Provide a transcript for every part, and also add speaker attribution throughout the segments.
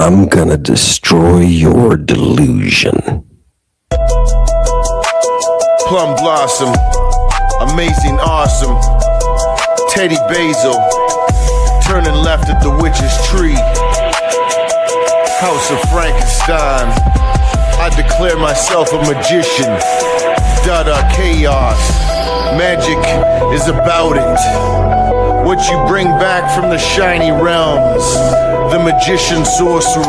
Speaker 1: I'm gonna destroy your delusion.
Speaker 2: Plum blossom, amazing, awesome. Teddy Basil, turning left at the witch's tree. House of Frankenstein, I declare myself a magician. Dada chaos, magic is about it. What you bring back from the shiny realms. The magician sorcerer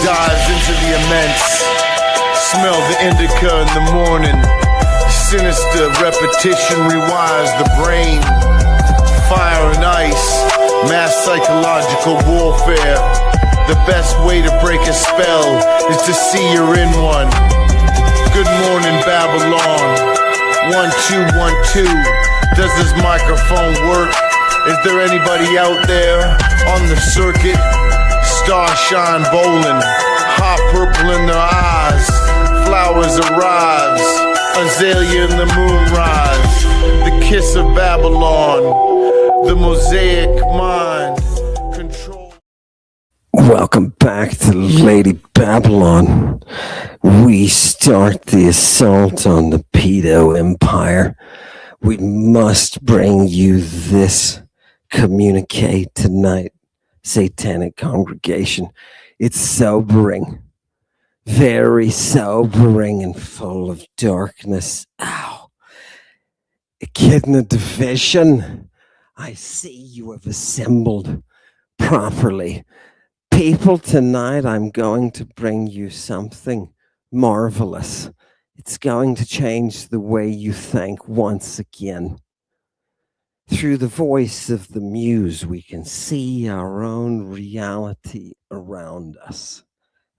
Speaker 2: dives into the immense. Smell the indica in the morning. Sinister repetition rewires the brain. Fire and ice, mass psychological warfare. The best way to break a spell is to see you're in one. Good morning, Babylon. 1, 2, 1, 2. Does this microphone work? Is there anybody out there on the circuit? Starshine bowling, hot purple in their eyes. Flowers arrives, azalea in the moonrise. The kiss of Babylon, the mosaic mind control.
Speaker 1: Welcome back to Lady Babylon. We start the assault on the pedo empire. We must bring you this communique tonight, satanic congregation. It's sobering, very sobering and full of darkness. Ow. Echidna division, I see you have assembled properly. People, tonight I'm going to bring you something marvelous. It's going to change the way you think once again. Through the voice of the muse, we can see our own reality around us.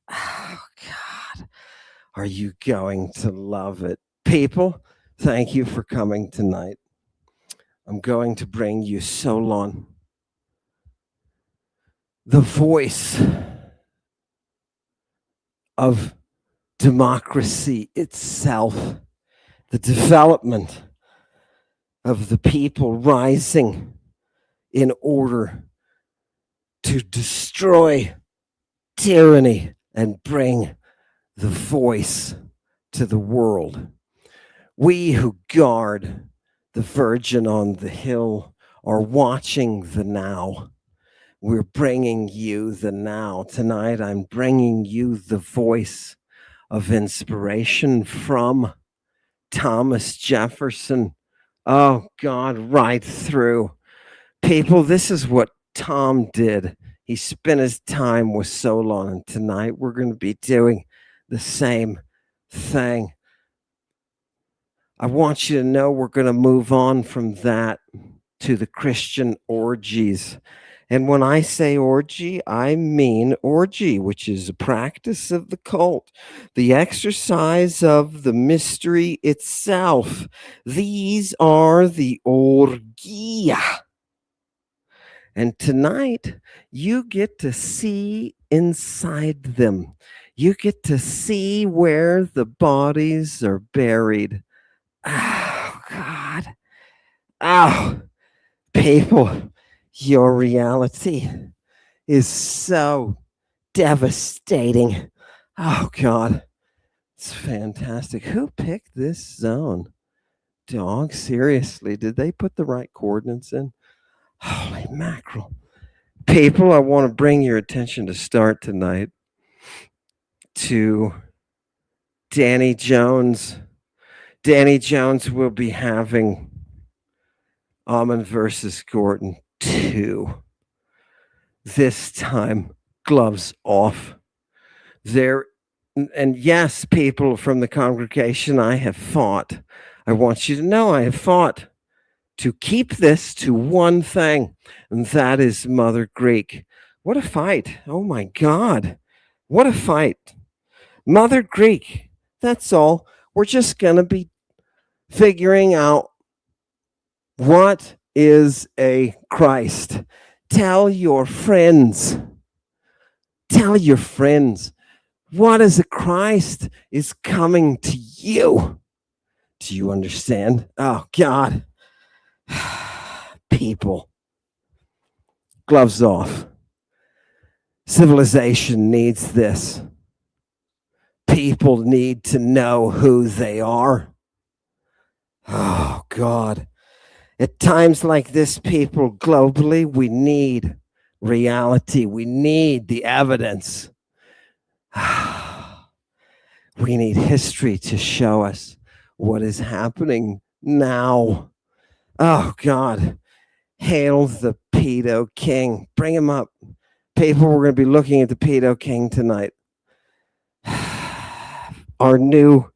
Speaker 1: Oh, God. Are you going to love it? People, thank you for coming tonight. I'm going to bring you Solon, the voice of democracy itself, the development of the people rising in order to destroy tyranny and bring the voice to the world. We who guard the Virgin on the hill are watching the now. We're bringing you the now. Tonight, I'm bringing you the voice of inspiration from Thomas Jefferson. Oh, God, right through. People, this is what Tom did. He spent his time with Solon, and tonight we're going to be doing the same thing. I want you to know we're going to move on from that to the Christian orgies. And when I say orgy, I mean orgy, which is a practice of the cult, the exercise of the mystery itself. These are the orgia. And tonight, you get to see inside them. You get to see where the bodies are buried. Oh, God. Oh, people. Your reality is so devastating. Oh, God. It's fantastic. Who picked this zone? Dog, seriously, did they put the right coordinates in? Holy mackerel. People, I want to bring your attention to start tonight to Danny Jones. Danny Jones will be having Amon versus Gordon 2. This time, gloves off. There, and yes, people from the congregation, I have fought. I want you to know I have fought to keep this to one thing, and that is Mother Greek. What a fight. Oh my God. What a fight. Mother Greek. That's all. We're just going to be figuring out what is a Christ. Tell your friends. Tell your friends. What is a Christ is coming to you. Do you understand? Oh, God. People. Gloves off. Civilization needs this. People need to know who they are. Oh, God. At times like this, people globally, we need reality. We need the evidence. We need history to show us what is happening now. Oh, God. Hail the pedo king. Bring him up. People, we're going to be looking at the pedo king tonight. Our new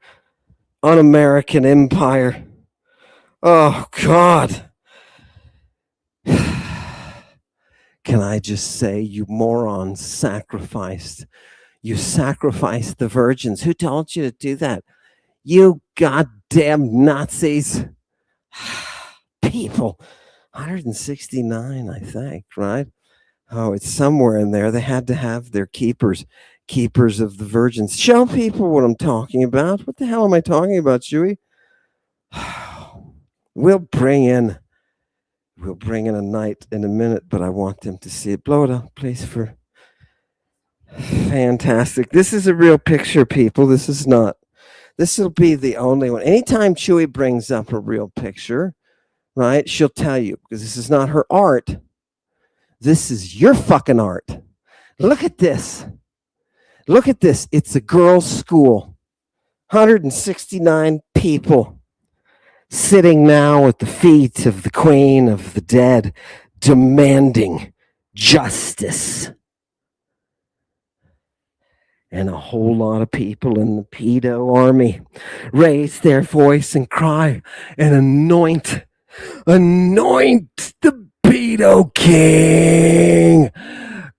Speaker 1: un-American empire. Oh, God. Can I just say, you morons sacrificed. You sacrificed the virgins. Who told you to do that? You goddamn Nazis. People. 169, I think, right? Oh, it's somewhere in there. They had to have their keepers of the virgins. Show people what I'm talking about. What the hell am I talking about, Chewy? We'll bring in a night in a minute, but I want them to see it. Blow it up, please, for fantastic. This is a real picture, people. This is not. This will be the only one. Anytime Chewy brings up a real picture, right, she'll tell you, because this is not her art. This is your fucking art. Look at this. Look at this. It's a girls' school. 169 people sitting now at the feet of the Queen of the Dead, demanding justice. And a whole lot of people in the pedo army raise their voice and cry and anoint the pedo king.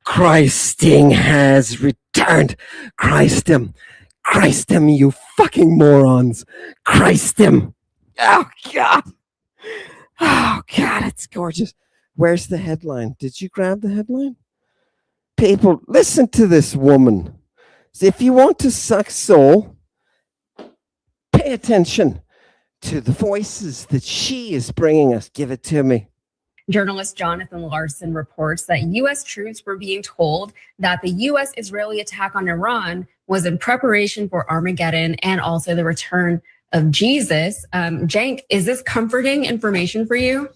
Speaker 1: Christing has returned. Christ him, you fucking morons. Christ him. Oh, God. Oh, God, it's gorgeous. Where's the headline? Did you grab the headline? People, listen to this woman. If you want to suck soul, pay attention to the voices that she is bringing us. Give it to me.
Speaker 3: Journalist Jonathan Larson reports that U.S. troops were being told that the U.S.-Israeli attack on Iran was in preparation for Armageddon and also the return of Jesus. Cenk, is this comforting information for you?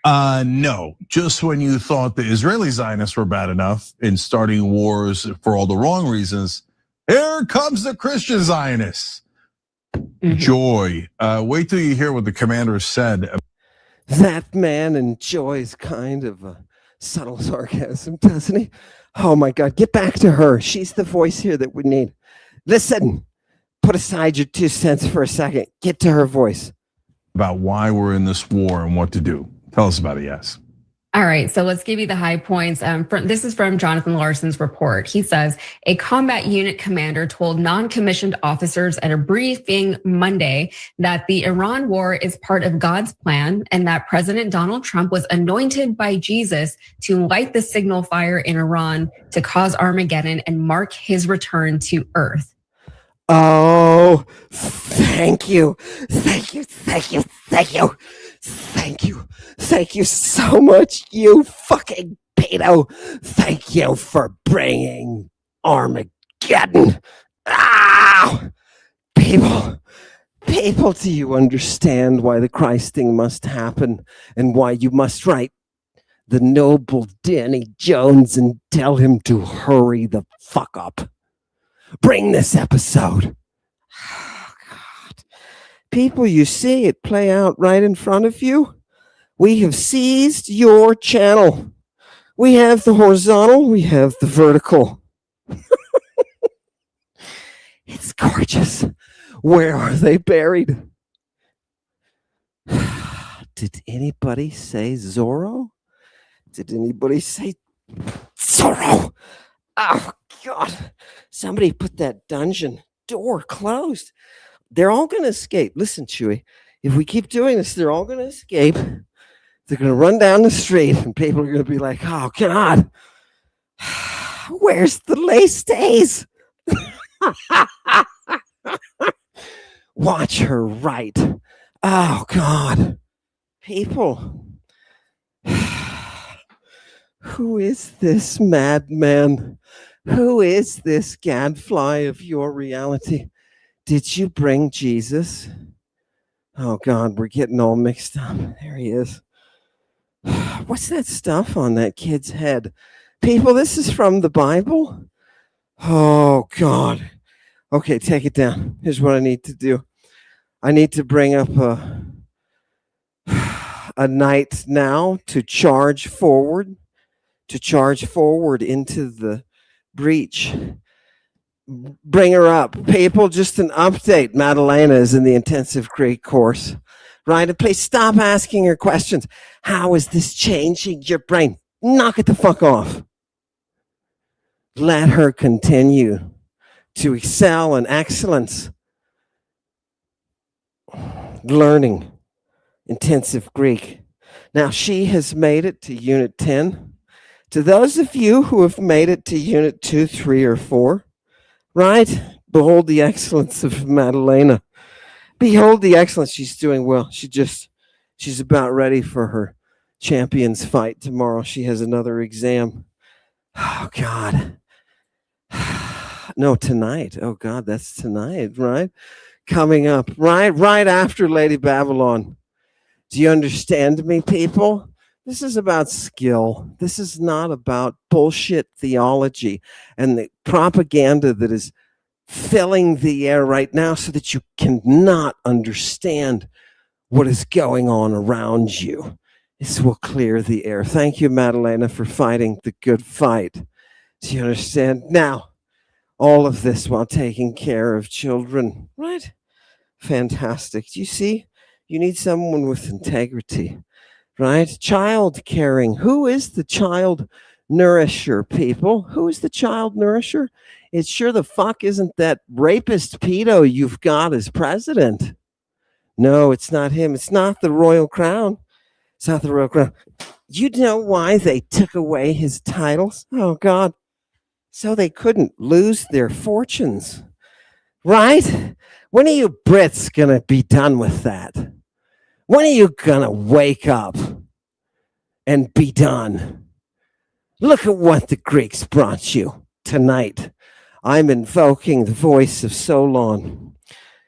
Speaker 4: No, just when you thought the Israeli Zionists were bad enough in starting wars for all the wrong reasons, here comes the Christian Zionists. Mm-hmm. Joy. Wait till you hear what the commander said.
Speaker 1: That man enjoys kind of a subtle sarcasm, doesn't he? Oh my God, get back to her. She's the voice here that we need. Listen, put aside your 2 cents for a second. Get to her voice.
Speaker 4: About why we're in this war and what to do. Tell us about it, yes.
Speaker 3: All right, so let's give you the high points. This is from Jonathan Larson's report. He says, a combat unit commander told non-commissioned officers at a briefing Monday that the Iran war is part of God's plan and that President Donald Trump was anointed by Jesus to light the signal fire in Iran to cause Armageddon and mark his return to Earth.
Speaker 1: Oh, thank you. Thank you, thank you, thank you. Thank you. Thank you so much, you fucking pedo. Thank you for bringing Armageddon. Ah! People, do you understand why the Christing must happen and why you must write the noble Danny Jones and tell him to hurry the fuck up? Bring this episode. Oh, God. People, you see it play out right in front of you. We have seized your channel. We have the horizontal, we have the vertical. It's gorgeous. Where are they buried? Did anybody say Zorro? Did anybody say Zorro? Oh, God. Somebody put that dungeon door closed. They're all going to escape. Listen, Chewy, if we keep doing this, they're all going to escape. They're going to run down the street and people are going to be like, oh, God, where's the lace stays? Watch her right. Oh, God. People. Who is this madman? Who is this gadfly of your reality? Did you bring Jesus? Oh God, we're getting all mixed up. There he is. What's that stuff on that kid's head? People, this is from the Bible? Oh God. Okay, take it down. Here's what I need to do. I need to bring up a knight now to charge forward into the breach. Bring her up. People, just an update. Madalena is in the intensive Greek course. Right? And please stop asking her questions. How is this changing your brain? Knock it the fuck off. Let her continue to excel in excellence. Learning intensive Greek. Now, she has made it to Unit 10. To those of you who have made it to Unit 2, 3, or 4, right? Behold the excellence of Madalena. Behold the excellence. She's doing well. She's about ready for her champions fight tomorrow. She has another exam. Oh, God. No, tonight. Oh, God, that's tonight, right? Coming up, right after Lady Babylon. Do you understand me, people? This is about skill. This is not about bullshit theology and the propaganda that is filling the air right now so that you cannot understand what is going on around you. This will clear the air. Thank you, Madalena, for fighting the good fight. Do you understand? Now, all of this while taking care of children, right? Fantastic. Do you see? You need someone with integrity, right? Child caring. Who is the child nourisher, people? Who is the child nourisher? It sure the fuck isn't that rapist pedo you've got as president. No, it's not him. It's not the royal crown. It's not the royal crown. You know why they took away his titles? Oh, God. So they couldn't lose their fortunes, right? When are you Brits going to be done with that? When are you going to wake up and be done? Look at what the Greeks brought you tonight. I'm invoking the voice of Solon.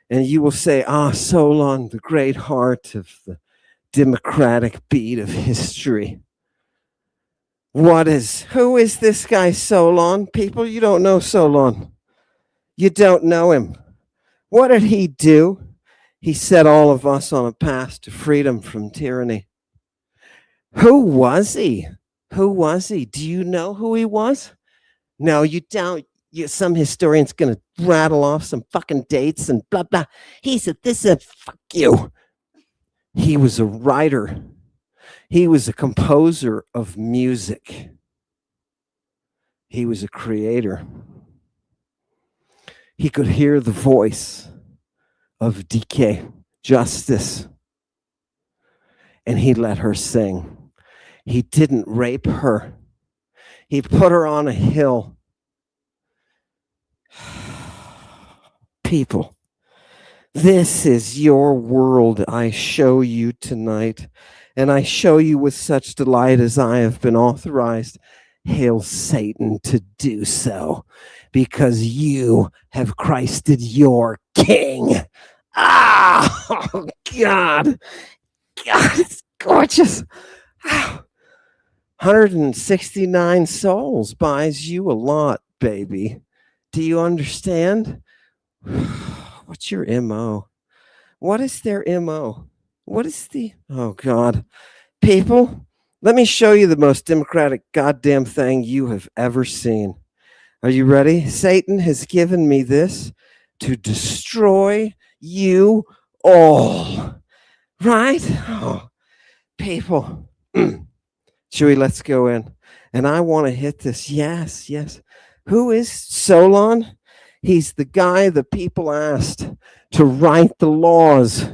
Speaker 1: And you will say, Solon, the great heart of the democratic beat of history. Who is this guy, Solon? People, you don't know Solon. You don't know him. What did he do? He set all of us on a path to freedom from tyranny. Who was he? Who was he? Do you know who he was? No, you don't. Some historian's going to rattle off some fucking dates and blah, blah. He said, fuck you. He was a writer. He was a composer of music. He was a creator. He could hear the voice of decay, justice, and he let her sing. He didn't rape her. He put her on a hill. People, this is your world I show you tonight, and I show you with such delight as I have been authorized. Hail Satan to do so, because you have Christed your king. Oh, God. God, it's gorgeous. 169 souls buys you a lot, baby. Do you understand? What's your MO? What is their MO? What is oh, God. People, let me show you the most democratic goddamn thing you have ever seen. Are you ready? Satan has given me this to destroy you all. Right? Oh, people. Chewy, let's go in. And I want to hit this. Yes, yes. Who is Solon? He's the guy the people asked to write the laws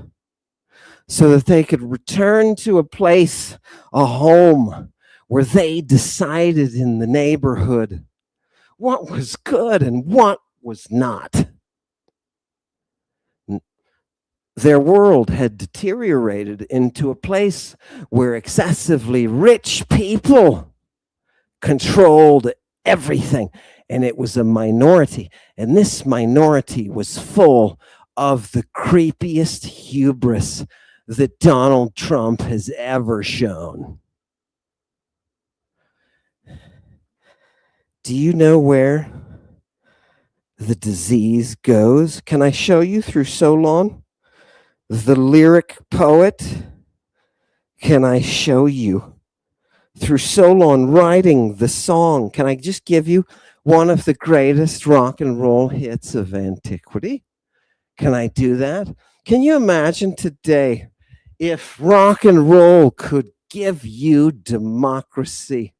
Speaker 1: so that they could return to a place, a home, where they decided in the neighborhood what was good and what was not. Their world had deteriorated into a place where excessively rich people controlled everything. And it was a minority. And this minority was full of the creepiest hubris that Donald Trump has ever shown. Do you know where the disease goes? Can I show you through Solon, the lyric poet? Can I show you through Solon writing the song? Can I just give you one of the greatest rock and roll hits of antiquity? Can I do that? Can you imagine today if rock and roll could give you democracy?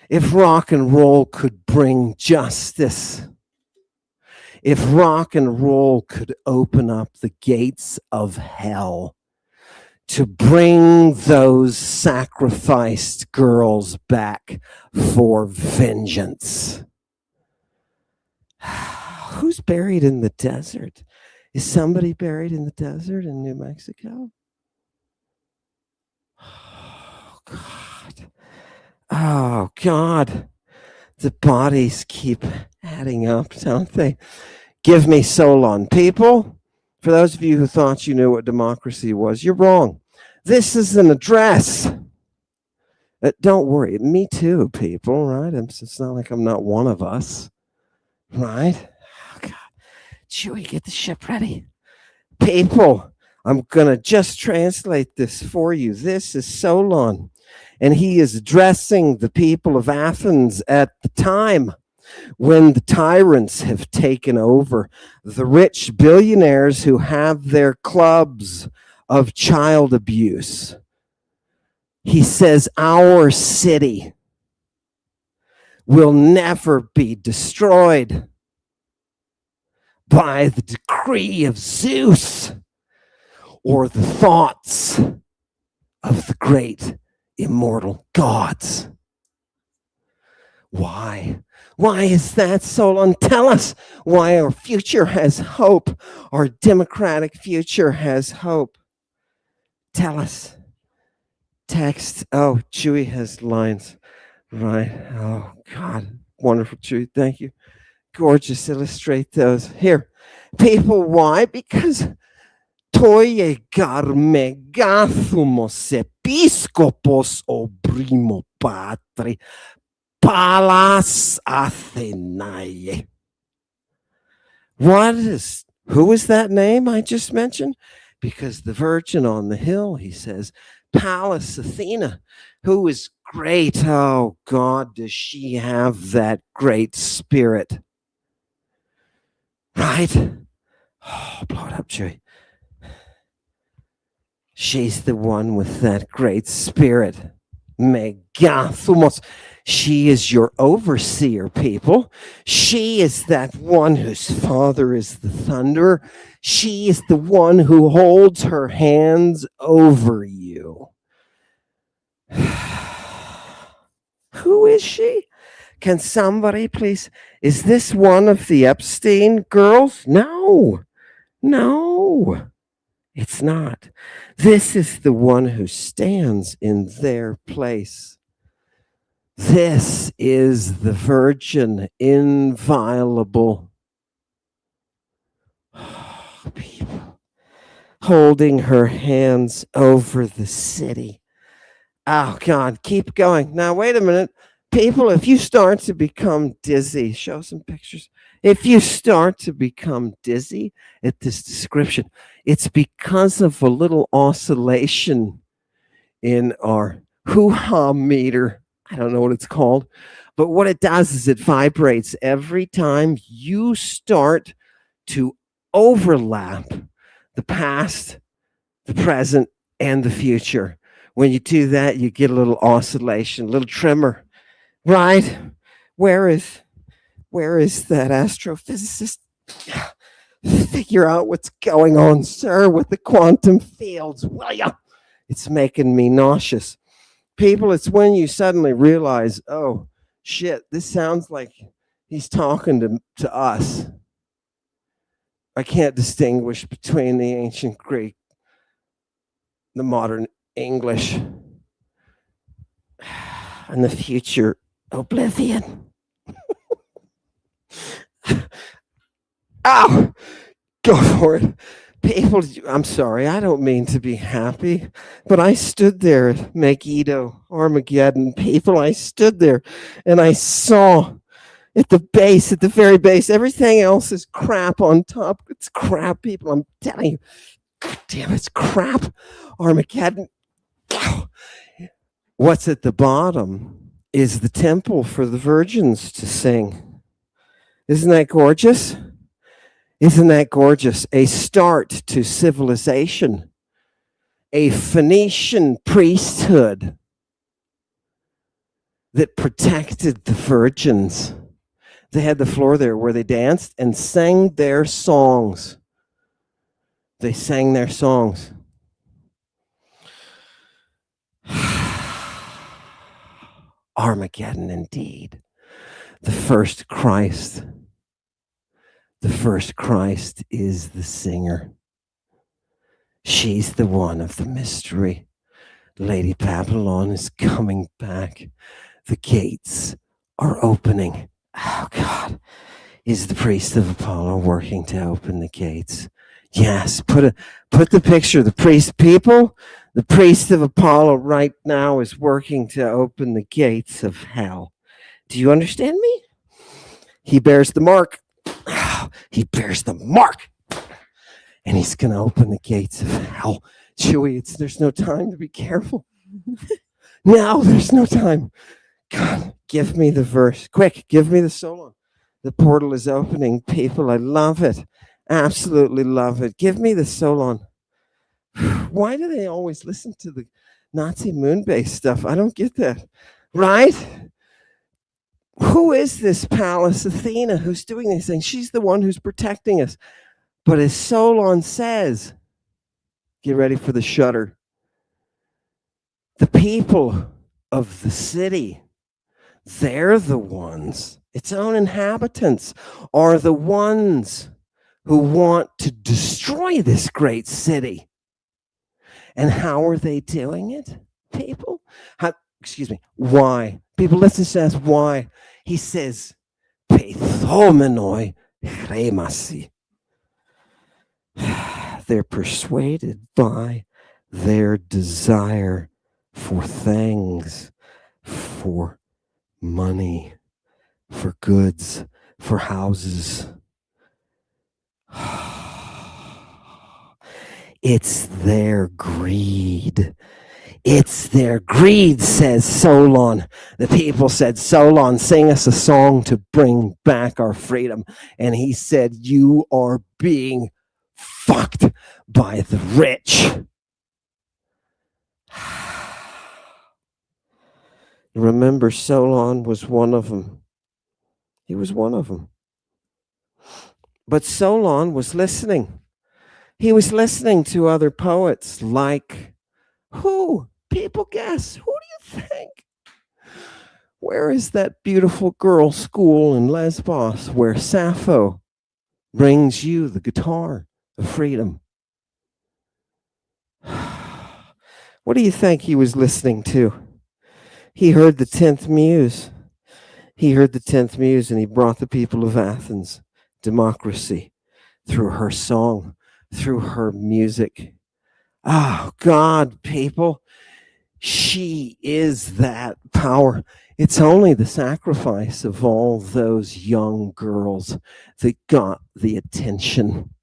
Speaker 1: If rock and roll could bring justice? If rock and roll could open up the gates of hell to bring those sacrificed girls back for vengeance? Who's buried in the desert? Is somebody buried in the desert in New Mexico? Oh, God. Oh, God. The bodies keep adding up, don't they? Give me Solon. People, for those of you who thought you knew what democracy was, you're wrong. This is an address. Don't worry. Me too, people, right? It's not like I'm not one of us, right? Oh, God. Chewie, get the ship ready. People, I'm going to just translate this for you. This is Solon, and he is addressing the people of Athens at the time when the tyrants have taken over, the rich billionaires who have their clubs of child abuse. He says, our city will never be destroyed by the decree of Zeus or the thoughts of the great immortal gods. Why? Why is that, Solon? Tell us why our future has hope. Our democratic future has hope. Tell us. Text. Oh, Chewie has lines. Right. Oh, God. Wonderful, Chewie. Thank you. Gorgeous. Illustrate those. Here. People, why? Because Toie megathumos episcopos obrimo patri palas Athenae. Who is that name I just mentioned? Because the virgin on the hill, he says, Pallas Athena, who is great. Oh, God, does she have that great spirit? Right? Oh, blow it up, Chewie. She's the one with that great spirit. Megathumos. She is your overseer, people. She is that one whose father is the thunder. She is the one who holds her hands over you. Who is she? Can somebody please? Is this one of the Epstein girls? No. It's not. This is the one who stands in their place. This is the virgin inviolable. Oh, people, holding her hands over the city. Oh, God, keep going. Now, wait a minute. People, if you start to become dizzy, show some pictures. If you start to become dizzy at this description, it's because of a little oscillation in our hoo-ha meter. I don't know what it's called, but what it does is it vibrates every time you start to overlap the past, the present, and the future. When you do that, you get a little oscillation, a little tremor, right? Where is that astrophysicist? Figure out what's going on, sir, with the quantum fields, will ya? It's making me nauseous. People, it's when you suddenly realize, oh, shit, this sounds like he's talking to us. I can't distinguish between the ancient Greek, the modern English. and the future oblivion. Ow! Go for it. People, I'm sorry, I don't mean to be happy, but I stood there at Megiddo, Armageddon. People, I stood there and I saw at the base, at the very base, everything else is crap on top. It's crap, people. I'm telling you. God damn, it's crap. Armageddon. What's at the bottom is the temple for the virgins to sing. Isn't that gorgeous? Isn't that gorgeous? A start to civilization, a Phoenician priesthood that protected the virgins. They had the floor there where they danced and sang their songs. They sang their songs. Armageddon, indeed. The first Christ. The first Christ is the singer. She's the one of the mystery. Lady Babylon is coming back. The gates are opening. Oh, God. Is the priest of Apollo working to open the gates? Yes. Put the picture. The priest, people, the priest of Apollo right now is working to open the gates of hell. Do you understand me? He bears the mark. He bears the mark. And he's going to open the gates of hell. Chewie, there's no time to be careful. Now there's no time. God, give me the verse. Quick, give me the Solon. The portal is opening, people. I love it. Absolutely love it. Give me the Solon. Why do they always listen to the Nazi moon base stuff? I don't get that. Right? Who is this Pallas Athena who's doing these things? She's the one who's protecting us. But as Solon says, get ready for the shudder. The people of the city, they're the ones, its own inhabitants are the ones who want to destroy this great city. And how are they doing it, people? Why? People, let's just ask why. He says, Peithomenoi chremasi. They're persuaded by their desire for things, for money, for goods, for houses. It's their greed. It's their greed, says Solon. The people said, Solon, sing us a song to bring back our freedom. And he said, you are being fucked by the rich. Remember, Solon was one of them. He was one of them. But Solon was listening. He was listening to other poets like who? People guess. Who do you think? Where is that beautiful girl school in Lesbos where Sappho brings you the guitar of freedom? What do you think he was listening to? He heard the 10th muse. He heard the 10th muse and he brought the people of Athens democracy through her song, through her music. Oh, God, people, she is that power. It's only the sacrifice of all those young girls that got the attention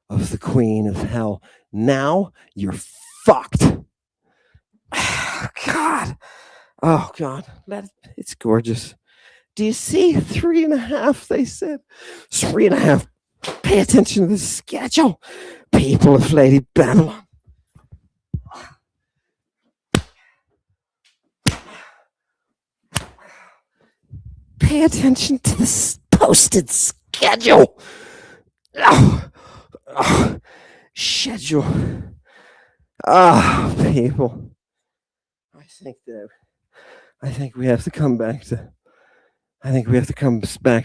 Speaker 1: of the queen of hell. Now you're fucked. God. Oh, God. It's gorgeous. Do you see 3.5? They said 3.5. Pay attention to the schedule. People of Lady Babylon. Pay attention to the posted schedule. Schedule. People. I think we have to come back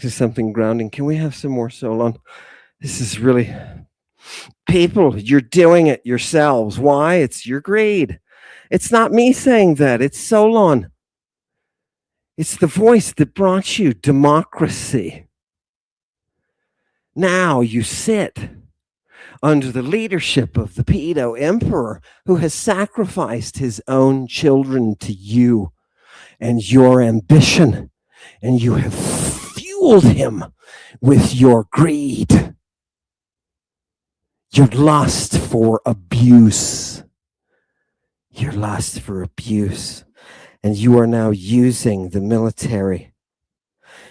Speaker 1: to something grounding. Can we have some more Solon? This is really, people, you're doing it yourselves. Why? It's your greed. It's not me saying that. It's Solon. It's the voice that brought you democracy. Now you sit under the leadership of the pedo emperor who has sacrificed his own children to you and your ambition, and you have fueled him with your greed, your lust for abuse, and you are now using the military.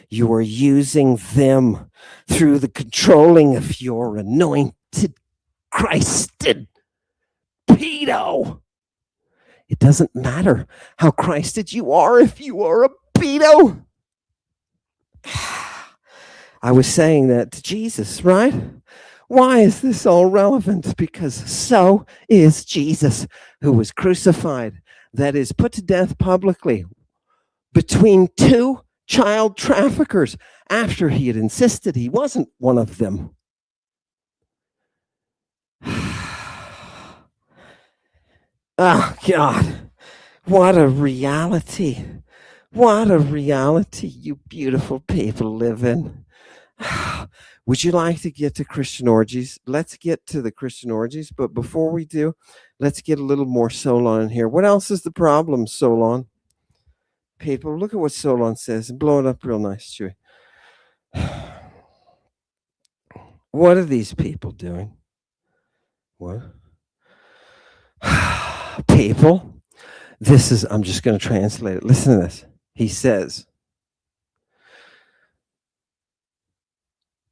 Speaker 1: You are using them through the controlling of your anointed, Christed pedo. It doesn't matter how Christed you are if you are a pedo. I was saying that to Jesus, right? Why is this all relevant? Because so is Jesus, who was crucified, that is put to death publicly between two child traffickers after he had insisted he wasn't one of them. Oh, God. What a reality. What a reality you beautiful people live in. Would you like to get to Christian orgies? Let's get to the Christian orgies. But before we do, let's get a little more Solon in here. What else is the problem, Solon? People, look at what Solon says and blow it up real nice, Chewy. What are these people doing? What? People, this is, I'm just going to translate it. Listen to this. He says,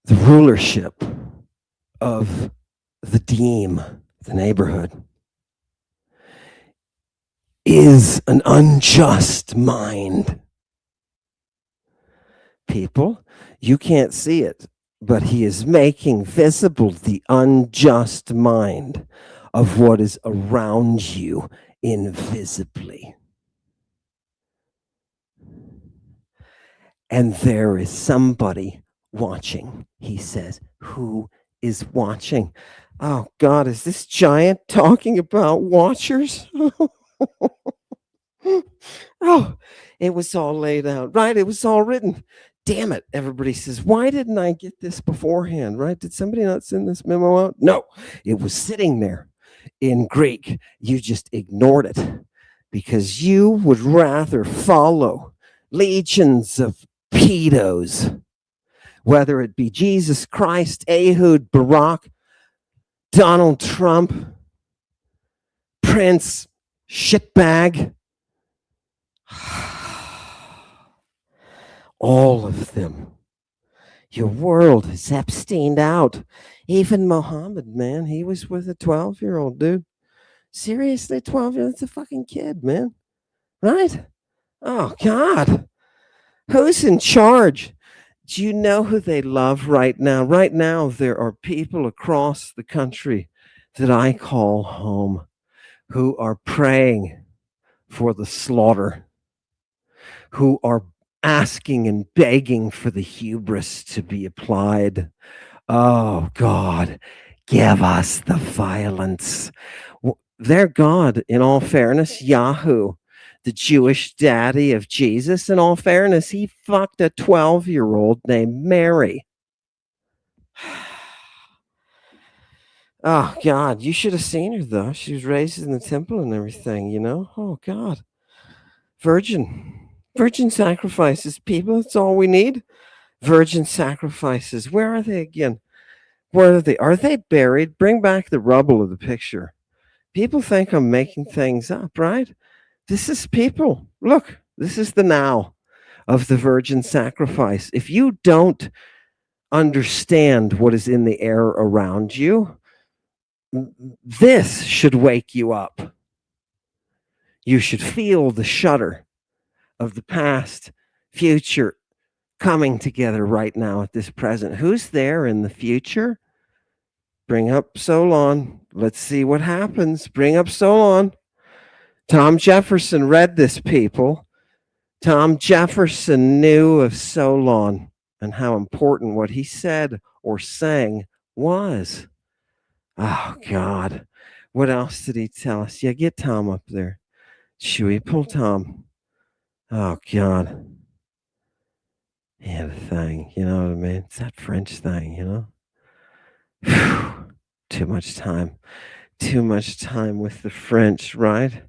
Speaker 1: the rulership of the deme, the neighborhood, is an unjust mind. People, you can't see it, but he is making visible the unjust mind of what is around you invisibly. And there is somebody watching, he says. Who is watching? Oh, God, is this giant talking about watchers? Oh, it was all laid out, right? It was all written. Damn it. Everybody says, why didn't I get this beforehand, right? Did somebody not send this memo out? No, it was sitting there in Greek. You just ignored it because you would rather follow legions of pedos, whether it be Jesus Christ, Ehud, Barack, Donald Trump, Prince, shitbag, all of them. Your world is Epsteined out. Even Muhammad, man, he was with a 12-year-old dude. Seriously, 12-year-old, that's a fucking kid, man. Right? Oh, God. Who's in charge? Do you know who they love right now? Right now, there are people across the country that I call home who are praying for the slaughter, who are asking and begging for the hubris to be applied. Oh, God, give us the violence. Their God, in all fairness, Yahoo, the Jewish daddy of Jesus, in all fairness, he fucked a 12-year-old named Mary. Oh, God, you should have seen her, though. She was raised in the temple and everything, you know? Oh, God. Virgin sacrifices, people. That's all we need. Virgin sacrifices. Where are they again? Where are they? Are they buried? Bring back the rubble of the picture. People think I'm making things up, right? This is people. Look, this is the now of the virgin sacrifice. If you don't understand what is in the air around you, this should wake you up. You should feel the shudder of the past, future coming together right now at this present. Who's there in the future? Bring up Solon. Let's see what happens. Bring up Solon. Tom Jefferson read this, people. Tom Jefferson knew of Solon and how important what he said or sang was. Oh, God. What else did he tell us? Yeah, get Tom up there. Chewy, pull Tom. Oh, God. He had a thing, you know what I mean? It's that French thing, you know? Phew. Too much time. Too much time with the French, right?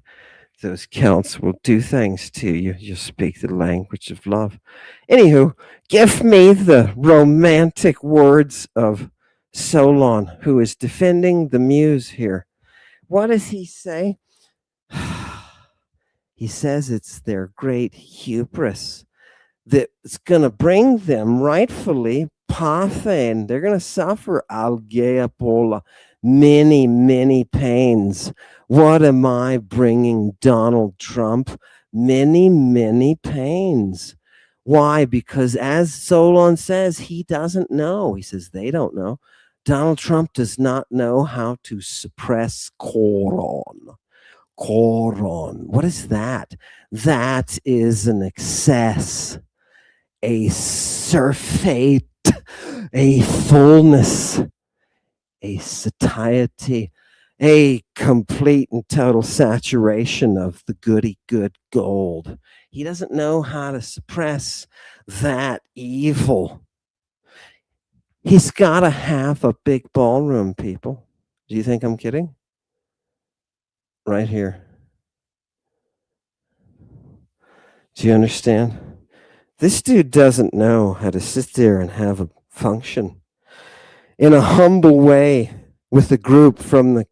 Speaker 1: Those Celts will do things to you. You speak the language of love. Anywho, give me the romantic words of Solon, who is defending the muse here. What does he say? He says it's their great hubris that's going to bring them rightfully pathen. They're going to suffer algeapola, many, many pains. What am I bringing Donald Trump? Many, many pains. Why? Because as Solon says, he doesn't know. He says they don't know. Donald Trump does not know how to suppress Coron. Coron. What is that? That is an excess, a surfeit, a fullness, a satiety, a complete and total saturation of the goody good gold. He doesn't know how to suppress that evil. He's got to have a big ballroom, people. Do you think I'm kidding? Right here. Do you understand? This dude doesn't know how to sit there and have a function in a humble way with a group from the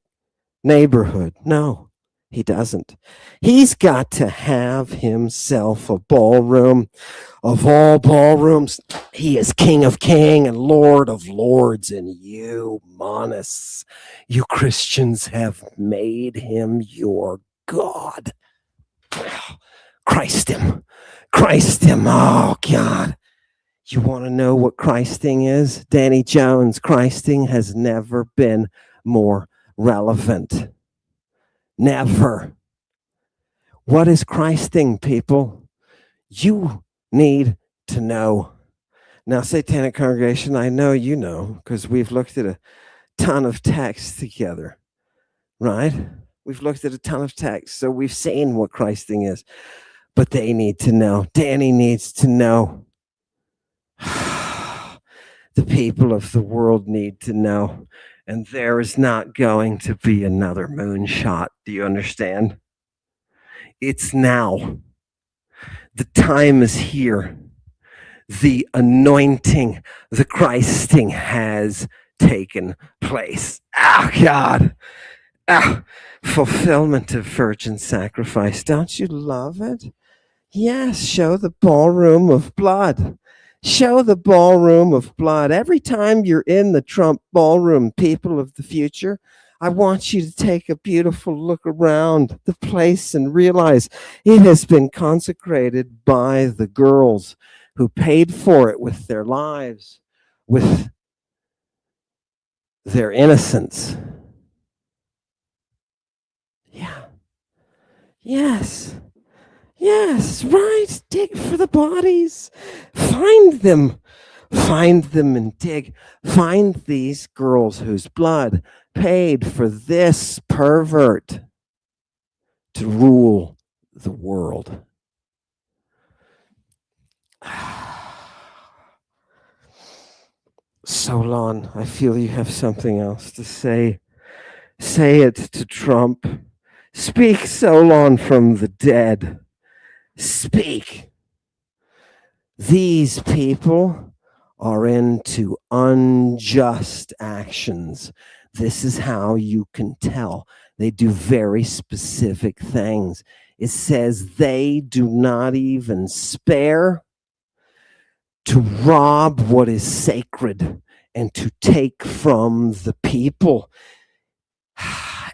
Speaker 1: neighborhood. No, he doesn't. He's got to have himself a ballroom of all ballrooms. He is King of Kings and Lord of Lords, and you, monists, you Christians have made him your God. Christ him. Christ him. Oh, God. You want to know what Christing is? Danny Jones, Christing has never been more relevant. Never. What is Christing, people? You need to know. Now, Satanic Congregation, I know you know, because we've looked at a ton of texts together, right? We've looked at a ton of texts, so we've seen what Christing is. But they need to know. Danny needs to know. The people of the world need to know. And there is not going to be another moonshot. Do you understand? It's now. The time is here. The anointing, the Christing has taken place. Oh, God. Oh, fulfillment of virgin sacrifice. Don't you love it? Yes, show the ballroom of blood. Show the ballroom of blood. Every time you're in the Trump ballroom, people of the future, I want you to take a beautiful look around the place and realize it has been consecrated by the girls who paid for it with their lives, with their innocence. Yeah. Yes. Yes, right. Dig for the bodies. Find them. Find them and dig. Find these girls whose blood paid for this pervert to rule the world. Solon, I feel you have something else to say. Say it to Trump. Speak, Solon, from the dead. Speak. These people are into unjust actions. This is how you can tell. They do very specific things. It says they do not even spare to rob what is sacred and to take from the people.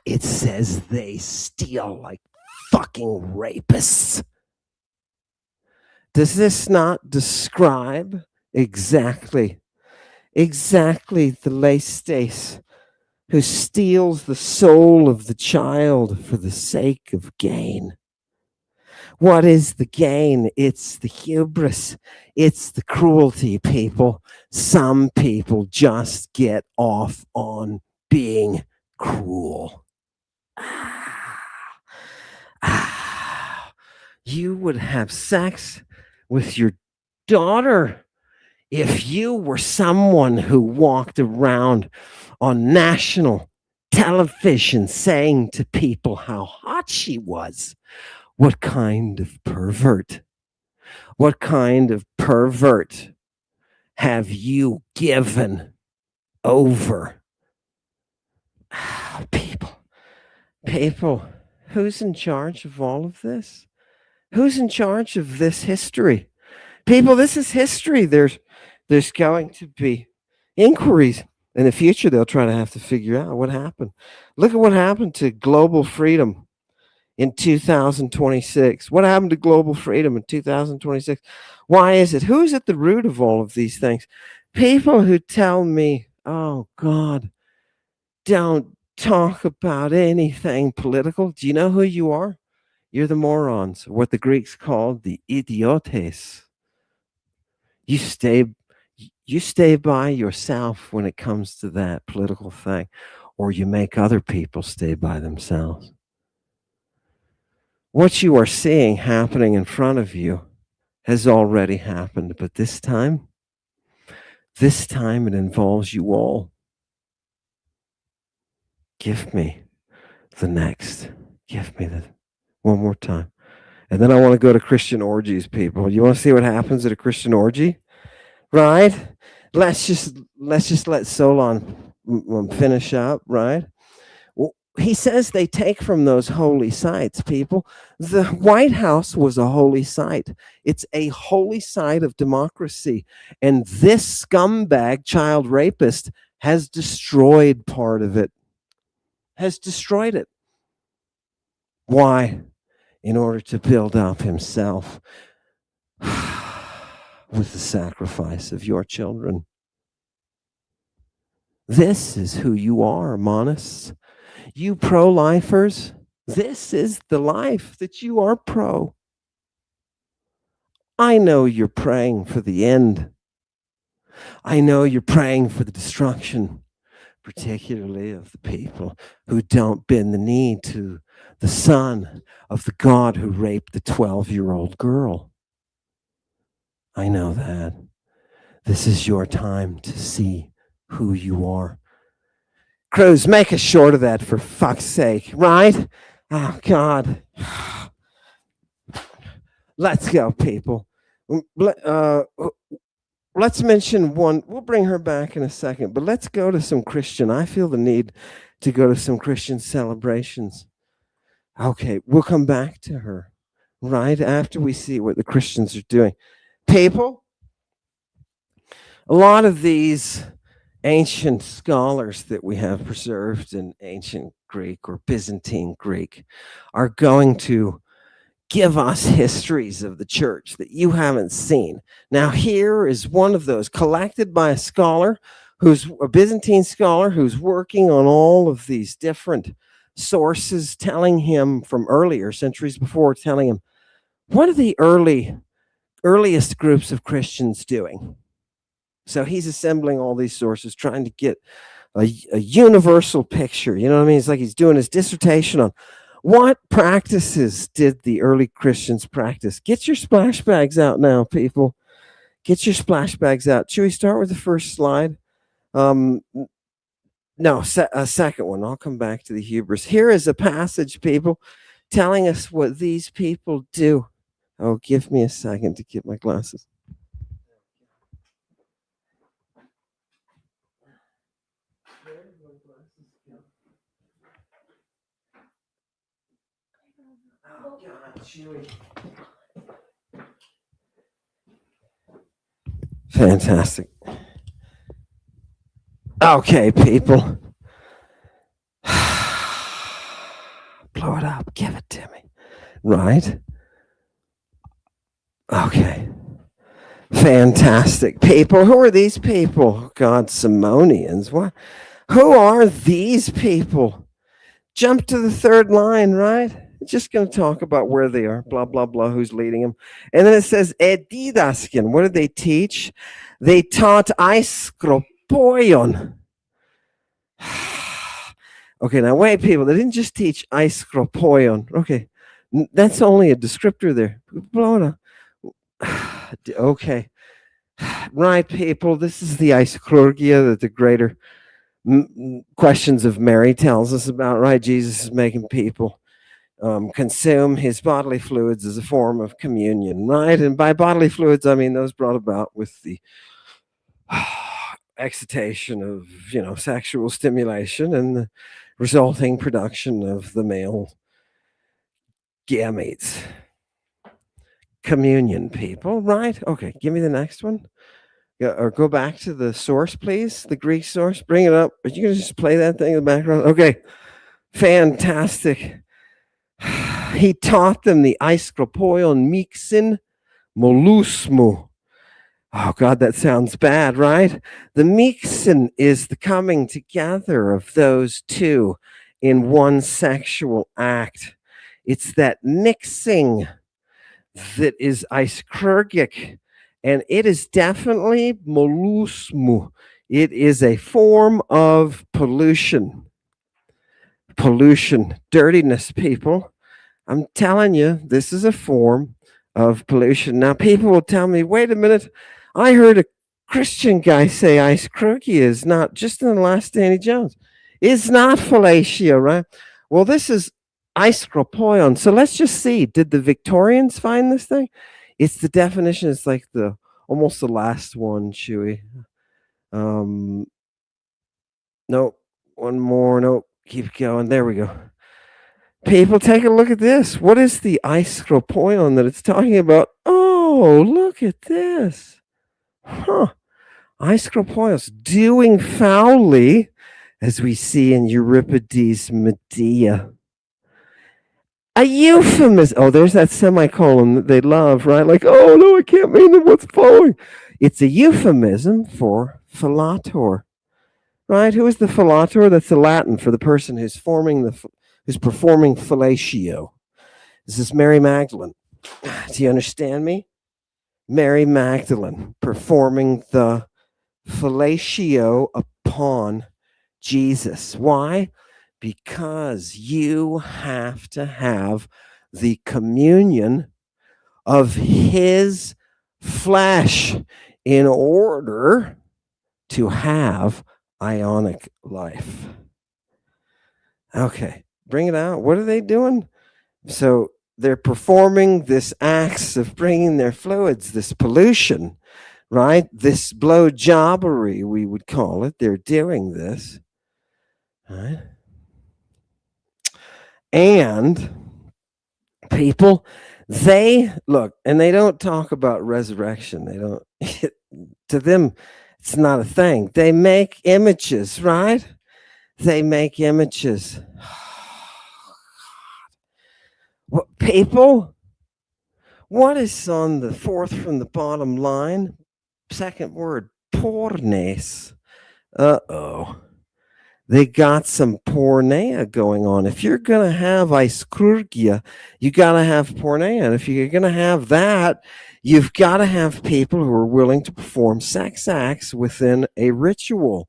Speaker 1: It says they steal like fucking rapists. Does this not describe exactly the Lestes who steals the soul of the child for the sake of gain? What is the gain? It's the hubris. It's the cruelty, people. Some people just get off on being cruel. You would have sex with your daughter If you were someone who walked around on national television saying to people how hot she was, what kind of pervert have you given over? People, who's in charge of all of this? Who's in charge of this history? People, this is history. There's going to be inquiries in the future. They'll try to have to figure out what happened. Look at what happened to global freedom in 2026. What happened to global freedom in 2026? Why is it? Who's at the root of all of these things? People who tell me, oh God, don't talk about anything political. Do you know who you are? You're the morons, what the Greeks called the idiotes. You stay by yourself when it comes to that political thing, or you make other people stay by themselves. What you are seeing happening in front of you has already happened, but this time it involves you all. Give me the next. Give me the one more time. And then I want to go to Christian orgies, people. You want to see what happens at a Christian orgy? Right? Let's just let Solon finish up, right? Well, he says they take from those holy sites, people. The White House was a holy site. It's a holy site of democracy. And this scumbag child rapist has destroyed part of it. Has destroyed it. Why? In order to build up himself with the sacrifice of your children. This is who you are, monists. You pro-lifers, this is the life that you are pro. I know you're praying for the end. I know you're praying for the destruction, particularly of the people who don't bend the knee to the son of the God who raped the 12-year-old girl. I know that. This is your time to see who you are. Cruz, make a short of that for fuck's sake, right? Oh, God. Let's go, people. Let's mention one. We'll bring her back in a second, but let's go to some Christian. I feel the need to go to some Christian celebrations. Okay, we'll come back to her right after we see what the Christians are doing. People, a lot of these ancient scholars that we have preserved in ancient Greek or Byzantine Greek are going to give us histories of the church that you haven't seen. Now, here is one of those collected by a scholar who's a Byzantine scholar who's working on all of these different sources, telling him from earlier centuries before, telling him, what are the earliest groups of Christians doing? So he's assembling all these sources, trying to get a universal picture. You know what I mean? It's like he's doing his dissertation on what practices did the early Christians practice. Get your splash bags out now, people. Get your splash bags out. Should we start with the first slide? No, a second one. I'll come back to the hubris. Here is a passage, people, telling us what these people do. Oh, give me a second to get my glasses. Oh, God, Chewy. Fantastic. Okay, people. Blow it up. Give it to me. Right? Okay. Fantastic. People. Who are these people? God, Simonians. What? Who are these people? Jump to the third line, right? Just going to talk about where they are. Blah, blah, blah. Who's leading them. And then it says, Edidaskin. What did they teach? They taught Aiskropoion. Okay, now wait, people. They didn't just teach Aiskropoion. Okay. That's only a descriptor there. Blow it up. Okay. Right, people, this is the ischurgia that the greater questions of Mary tells us about, right? Jesus is making people consume his bodily fluids as a form of communion, right? And by bodily fluids, I mean those brought about with the excitation of, sexual stimulation and the resulting production of the male gametes. Communion, people, right? Okay, give me the next one. Yeah, or go back to the source, please. The Greek source. Bring it up. Are you gonna just play that thing in the background? Okay, fantastic. He taught them the iskropoion mixin molusmu. Oh God, that sounds bad, right? The mixin is the coming together of those two in one sexual act. It's that mixing that is ischurgic, and it is definitely molusmu. It is a form of pollution, dirtiness, people. I'm telling you, this is a form of pollution. Now, people will tell me, wait a minute, I heard a Christian guy say ischurgia is not, just in the last Danny Jones, it's not fellatio, right? Well, this is iskropoion. So let's just see. Did the Victorians find this thing? It's the definition. It's like almost the last one, Chewy. Nope. One more. Nope. Keep going. There we go. People, take a look at this. What is the iskropoion that it's talking about? Oh, look at this. Huh. Iskropoios, doing foully, as we see in Euripides' Medea. A euphemism. Oh, there's that semicolon that they love, right? Like, oh no, I can't mean what's following. It's a euphemism for philator, right? Who is the philator? That's the Latin for the person who's performing fellatio. This is Mary Magdalene. Do you understand me? Mary Magdalene performing the fellatio upon Jesus. Why? Because you have to have the communion of his flesh in order to have ionic life. Okay, bring it out. What are they doing? So they're performing this acts of bringing their fluids, this pollution, right? This blowjobbery, we would call it. They're doing this, right? And people, they look, and they don't talk about resurrection. They don't, to them, it's not a thing. They make images, right? They make images. What, people, what is on the fourth from the bottom line? Second word, pornes. Uh-oh. They got some porneia going on. If you're going to have ischurgia, you got to have porneia. And if you're going to have that, you've got to have people who are willing to perform sex acts within a ritual.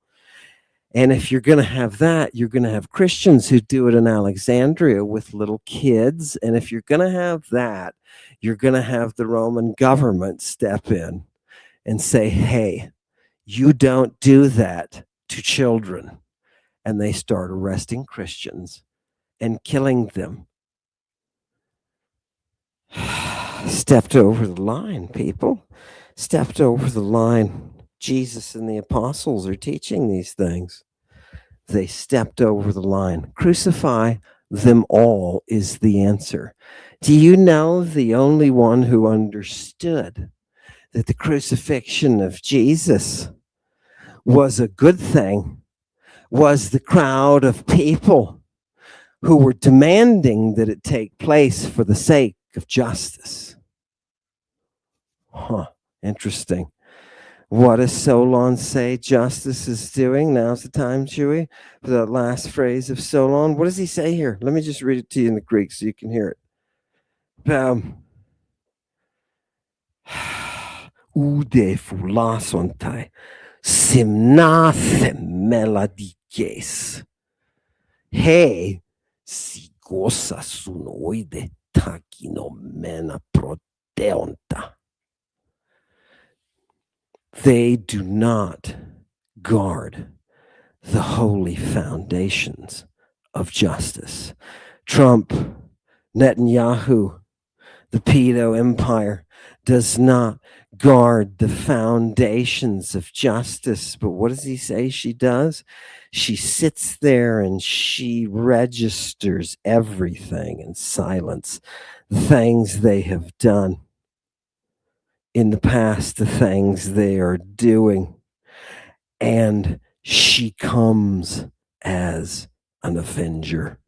Speaker 1: And if you're going to have that, you're going to have Christians who do it in Alexandria with little kids. And if you're going to have that, you're going to have the Roman government step in and say, hey, you don't do that to children. And they start arresting Christians and killing them. Stepped over the line, people. Stepped over the line. Jesus and the apostles are teaching these things. They stepped over the line. Crucify them all is the answer. Do you know the only one who understood that the crucifixion of Jesus was a good thing was the crowd of people who were demanding that it take place for the sake of justice? Huh, interesting. What does Solon say justice is doing? Now's the time, Chewy, for the last phrase of Solon. What does he say here? Let me just read it to you in the Greek so you can hear it. Ude fulasontai simnathem meladikes. He sigosa sunoide takinomena proteonta. They do not guard the holy foundations of justice. Trump, Netanyahu, the pedo empire does not guard the foundations of justice. But what does he say she does? She sits there and she registers everything in silence, the things they have done in the past, the things they are doing. And she comes as an avenger.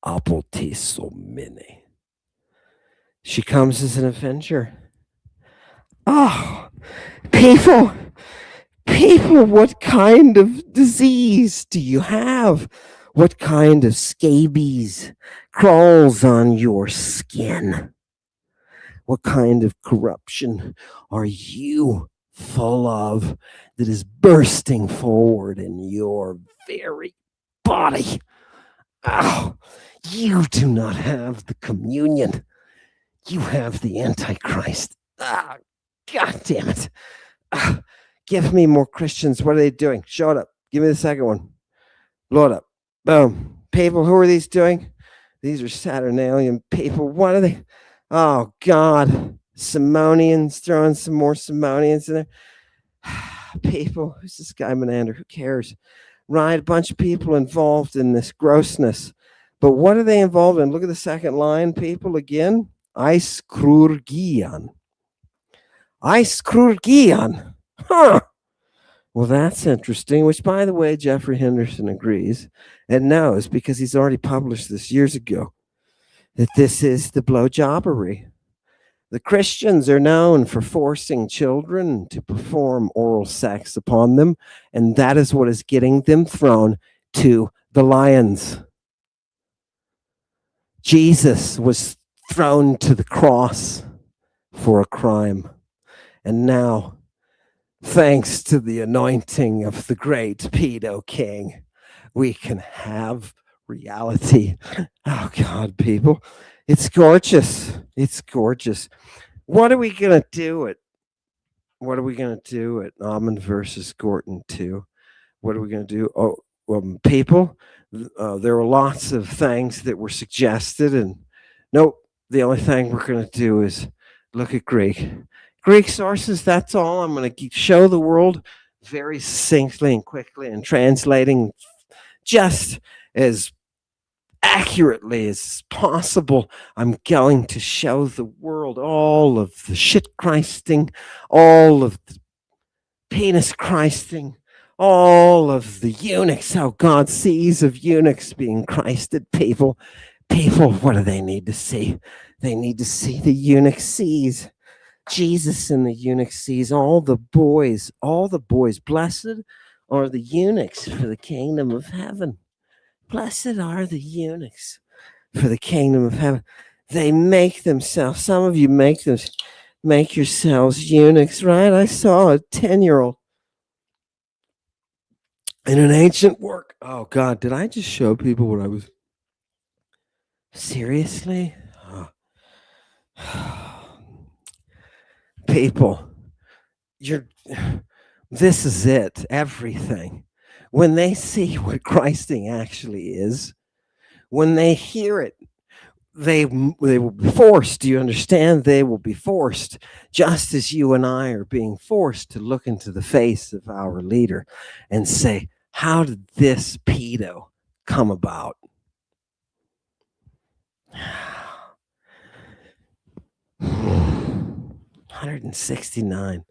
Speaker 1: Apotisomene. She comes as an avenger. Oh, people, what kind of disease do you have? What kind of scabies crawls on your skin? What kind of corruption are you full of that is bursting forward in your very body? Oh, you do not have the communion. You have the Antichrist. Ah, God damn it. Give me more Christians. What are they doing? Show it up. Give me the second one. Blow it up. Boom. People, who are these doing? These are Saturnalian people. What are they? Oh, God. Simonians, throwing some more Simonians in there. People, who's this guy, Menander? Who cares? Right, a bunch of people involved in this grossness. But what are they involved in? Look at the second line, people, again. Eiskrurgian. Eiskrurgian. Huh. Well, that's interesting, which, by the way, Jeffrey Henderson agrees and knows because he's already published this years ago, that this is the blowjobbery. The Christians are known for forcing children to perform oral sex upon them, and that is what is getting them thrown to the lions. Jesus was thrown to the cross for a crime, and now, thanks to the anointing of the great pedo king, we can have reality. Oh, God, people. It's gorgeous. It's gorgeous. What are we going to do at Almond versus Gorton 2? What are we going to do? Oh, well, people, there were lots of things that were suggested, and nope, the only thing we're going to do is look at Greek sources. That's all. I'm going to show the world very succinctly and quickly and translating just as accurately as possible. I'm going to show the world all of the shit Christing, all of the penis Christing, all of the eunuchs, how God sees of eunuchs being Christed. People, what do they need to see? They need to see the eunuch sees Jesus, and the eunuch sees all the boys. Blessed are the eunuchs for the kingdom of heaven. Blessed are the eunuchs for the kingdom of heaven. They make themselves, some of you make yourselves eunuchs, right? I saw a 10-year-old in an ancient work. Oh, God, did I just show people what I was? Seriously? Oh. People, this is it, everything. When they see what Christing actually is, when they hear it, they will be forced. Do you understand? They will be forced, just as you and I are being forced to look into the face of our leader and say, how did this pedo come about? 169.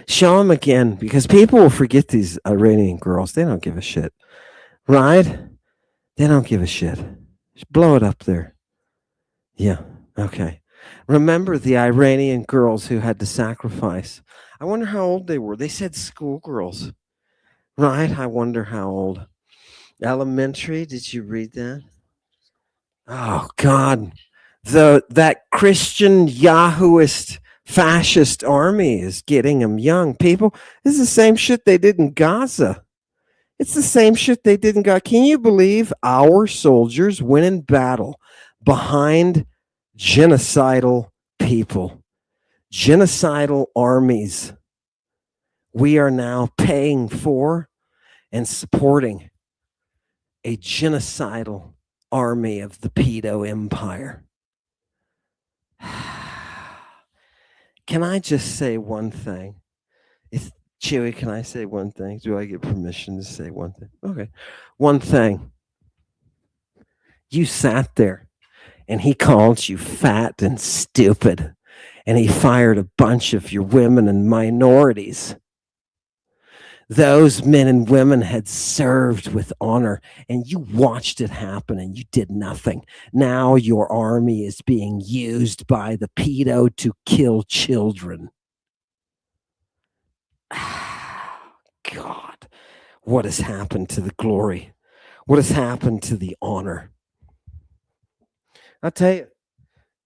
Speaker 1: Show them again, because people will forget these Iranian girls. They don't give a shit, right? They don't give a shit. Just blow it up there. Yeah, okay. Remember the Iranian girls who had to sacrifice. I wonder how old they were. They said schoolgirls, right? I wonder how old. Elementary, did you read that? Oh, God. That Christian Yahooist fascist army is getting them young. People, this is the same shit they did in Gaza. It's the same shit they did in Gaza. Can you believe our soldiers went in battle behind genocidal people, genocidal armies we are now paying for and supporting a genocidal army of the pedo empire. Can I just say one thing? Chewy, can I say one thing? Do I get permission to say one thing? Okay. One thing. You sat there and he called you fat and stupid, and he fired a bunch of your women and minorities. Those men and women had served with honor, and you watched it happen and you did nothing. Now your army is being used by the pedo to kill children. God, what has happened to the glory? What has happened to the honor? I'll tell you,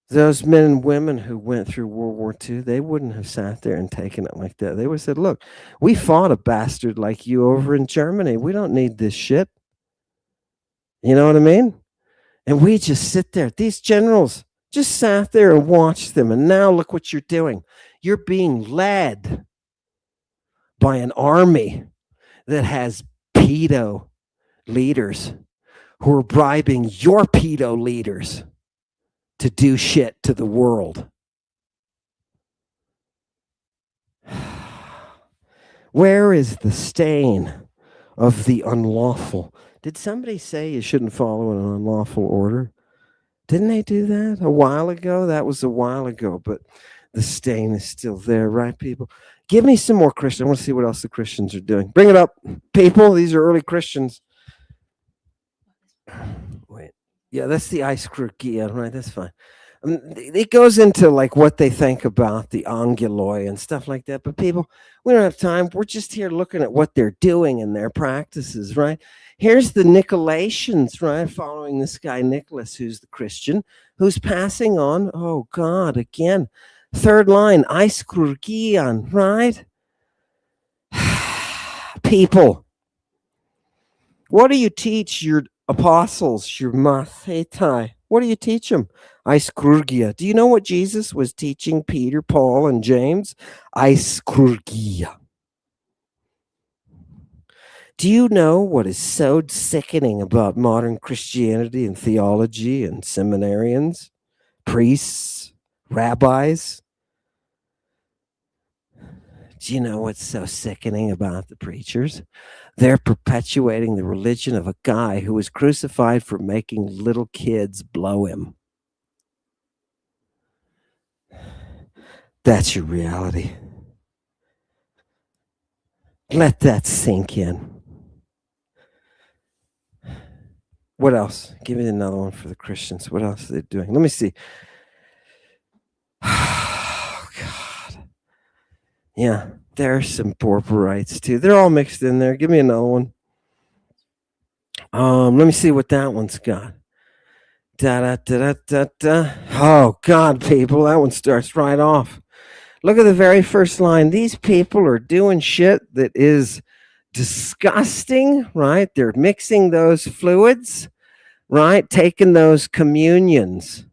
Speaker 1: those men and women who went through World War II, they wouldn't have sat there and taken it like that. They would have said, look, we fought a bastard like you over in Germany. We don't need this shit. You know what I mean? And we just sit there. These generals just sat there and watched them. And now look what you're doing. You're being led by an army that has pedo leaders who are bribing your pedo leaders to do shit to the world. Where is the stain of the unlawful? Did somebody say you shouldn't follow an unlawful order? Didn't they do that a while ago? That was a while ago, but the stain is still there, right, people? Give me some more Christians. I want to see what else the Christians are doing. Bring it up, people. These are early Christians. Wait. Yeah, that's the ice crugia, right? That's fine. It goes into like what they think about the anguloi and stuff like that. But people, we don't have time. We're just here looking at what they're doing in their practices, right? Here's the Nicolaitans, right? Following this guy, Nicholas, who's the Christian, who's passing on, oh God, again, third line, ice crugian, right? People, what do you teach your apostles, your mathetai? What do you teach them? Ischurgia. Do you know what Jesus was teaching Peter, Paul, and James? Ischurgia. Do you know what is so sickening about modern Christianity and theology and seminarians, priests, rabbis? Do you know what's so sickening about the preachers? They're perpetuating the religion of a guy who was crucified for making little kids blow him. That's your reality. Let that sink in. What else? Give me another one for the Christians. What else are they doing? Let me see. Oh, God. Yeah, there's some Porporites too. They're all mixed in there. Give me another one. Let me see what that one's got. Da, da, da, da, da, da. Oh, God, people. That one starts right off. Look at the very first line. These people are doing shit that is disgusting, right? They're mixing those fluids, right? Taking those communions.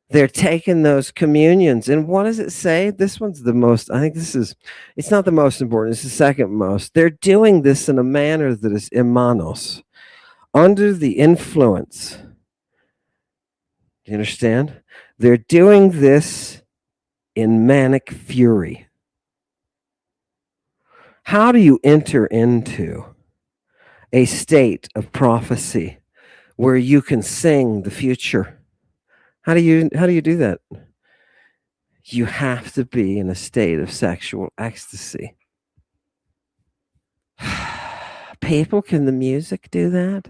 Speaker 1: They're taking those communions. And what does it say? This one's the most, I think it's not the most important. It's the second most. They're doing this in a manner that is imanos, under the influence. Do you understand? They're doing this in manic fury. How do you enter into a state of prophecy where you can sing the future? How do you do that? You have to be in a state of sexual ecstasy. People, can the music do that?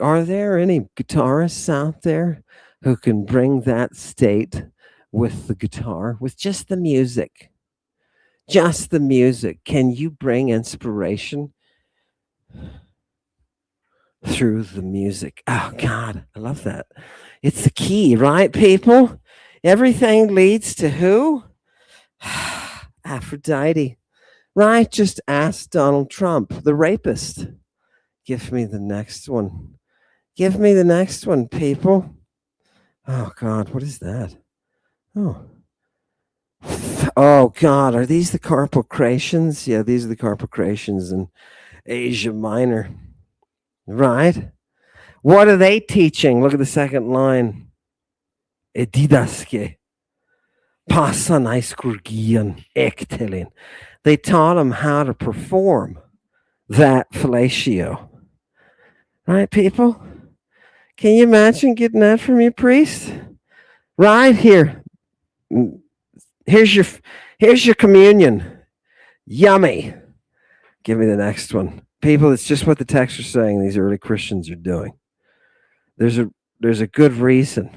Speaker 1: Are there any guitarists out there who can bring that state with the guitar, with just the music? Just the music. Can you bring inspiration through the music? Oh, God, I love that. It's the key, right, people? Everything leads to who? Aphrodite, right? Just ask Donald Trump, the rapist. Give me the next one. Give me the next one, people. Oh, God, what is that? Oh, Oh God, are these the Carpocratians? Yeah, these are the Carpocratians in Asia Minor. Right? What are they teaching? Look at the second line. Edidaske. Pasanaiskurgian ektelin. They taught him how to perform that fellatio. Right, people? Can you imagine getting that from your priest? Right here. Here's your communion. Yummy. Give me the next one. People, it's just what the text are saying these early Christians are doing. There's a good reason.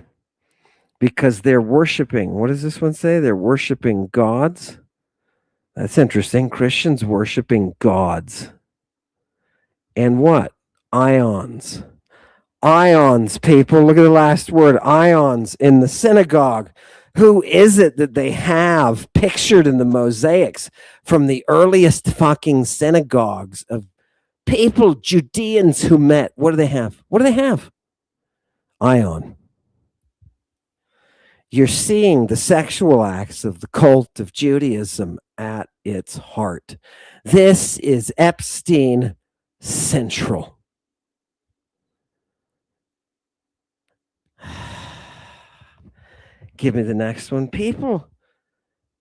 Speaker 1: Because they're worshiping. What does this one say? They're worshiping gods. That's interesting. Christians worshiping gods. And what? Ions. Ions, people. Look at the last word. Ions in the synagogue. Who is it that they have pictured in the mosaics from the earliest fucking synagogues of people, Judeans who met? What do they have? What do they have? Ion. You're seeing the sexual acts of the cult of Judaism at its heart. This is Epstein Central. Give me the next one. People,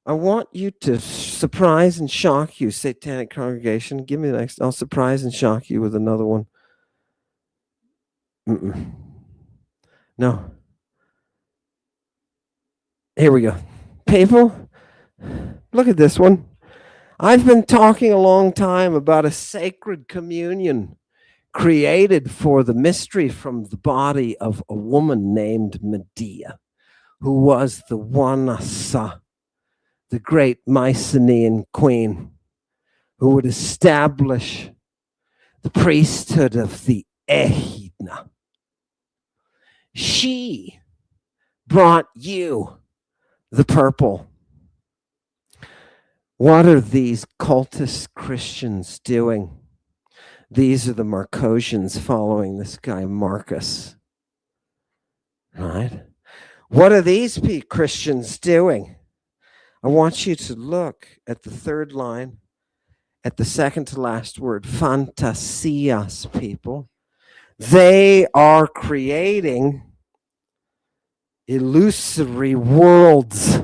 Speaker 1: I want you to surprise and shock you, Satanic Congregation. Give me the next. I'll surprise and shock you with another one. No. Here we go. People, look at this one. I've been talking a long time about a sacred communion created for the mystery from the body of a woman named Medea, who was the Wanasa, the great Mycenaean queen, who would establish the priesthood of the Echidna. She brought you the purple. What are these cultist Christians doing? These are the Marcosians following this guy Marcus. Right? What are these Christians doing? I want you to look at the third line, at the second to last word, fantasias, people. They are creating illusory worlds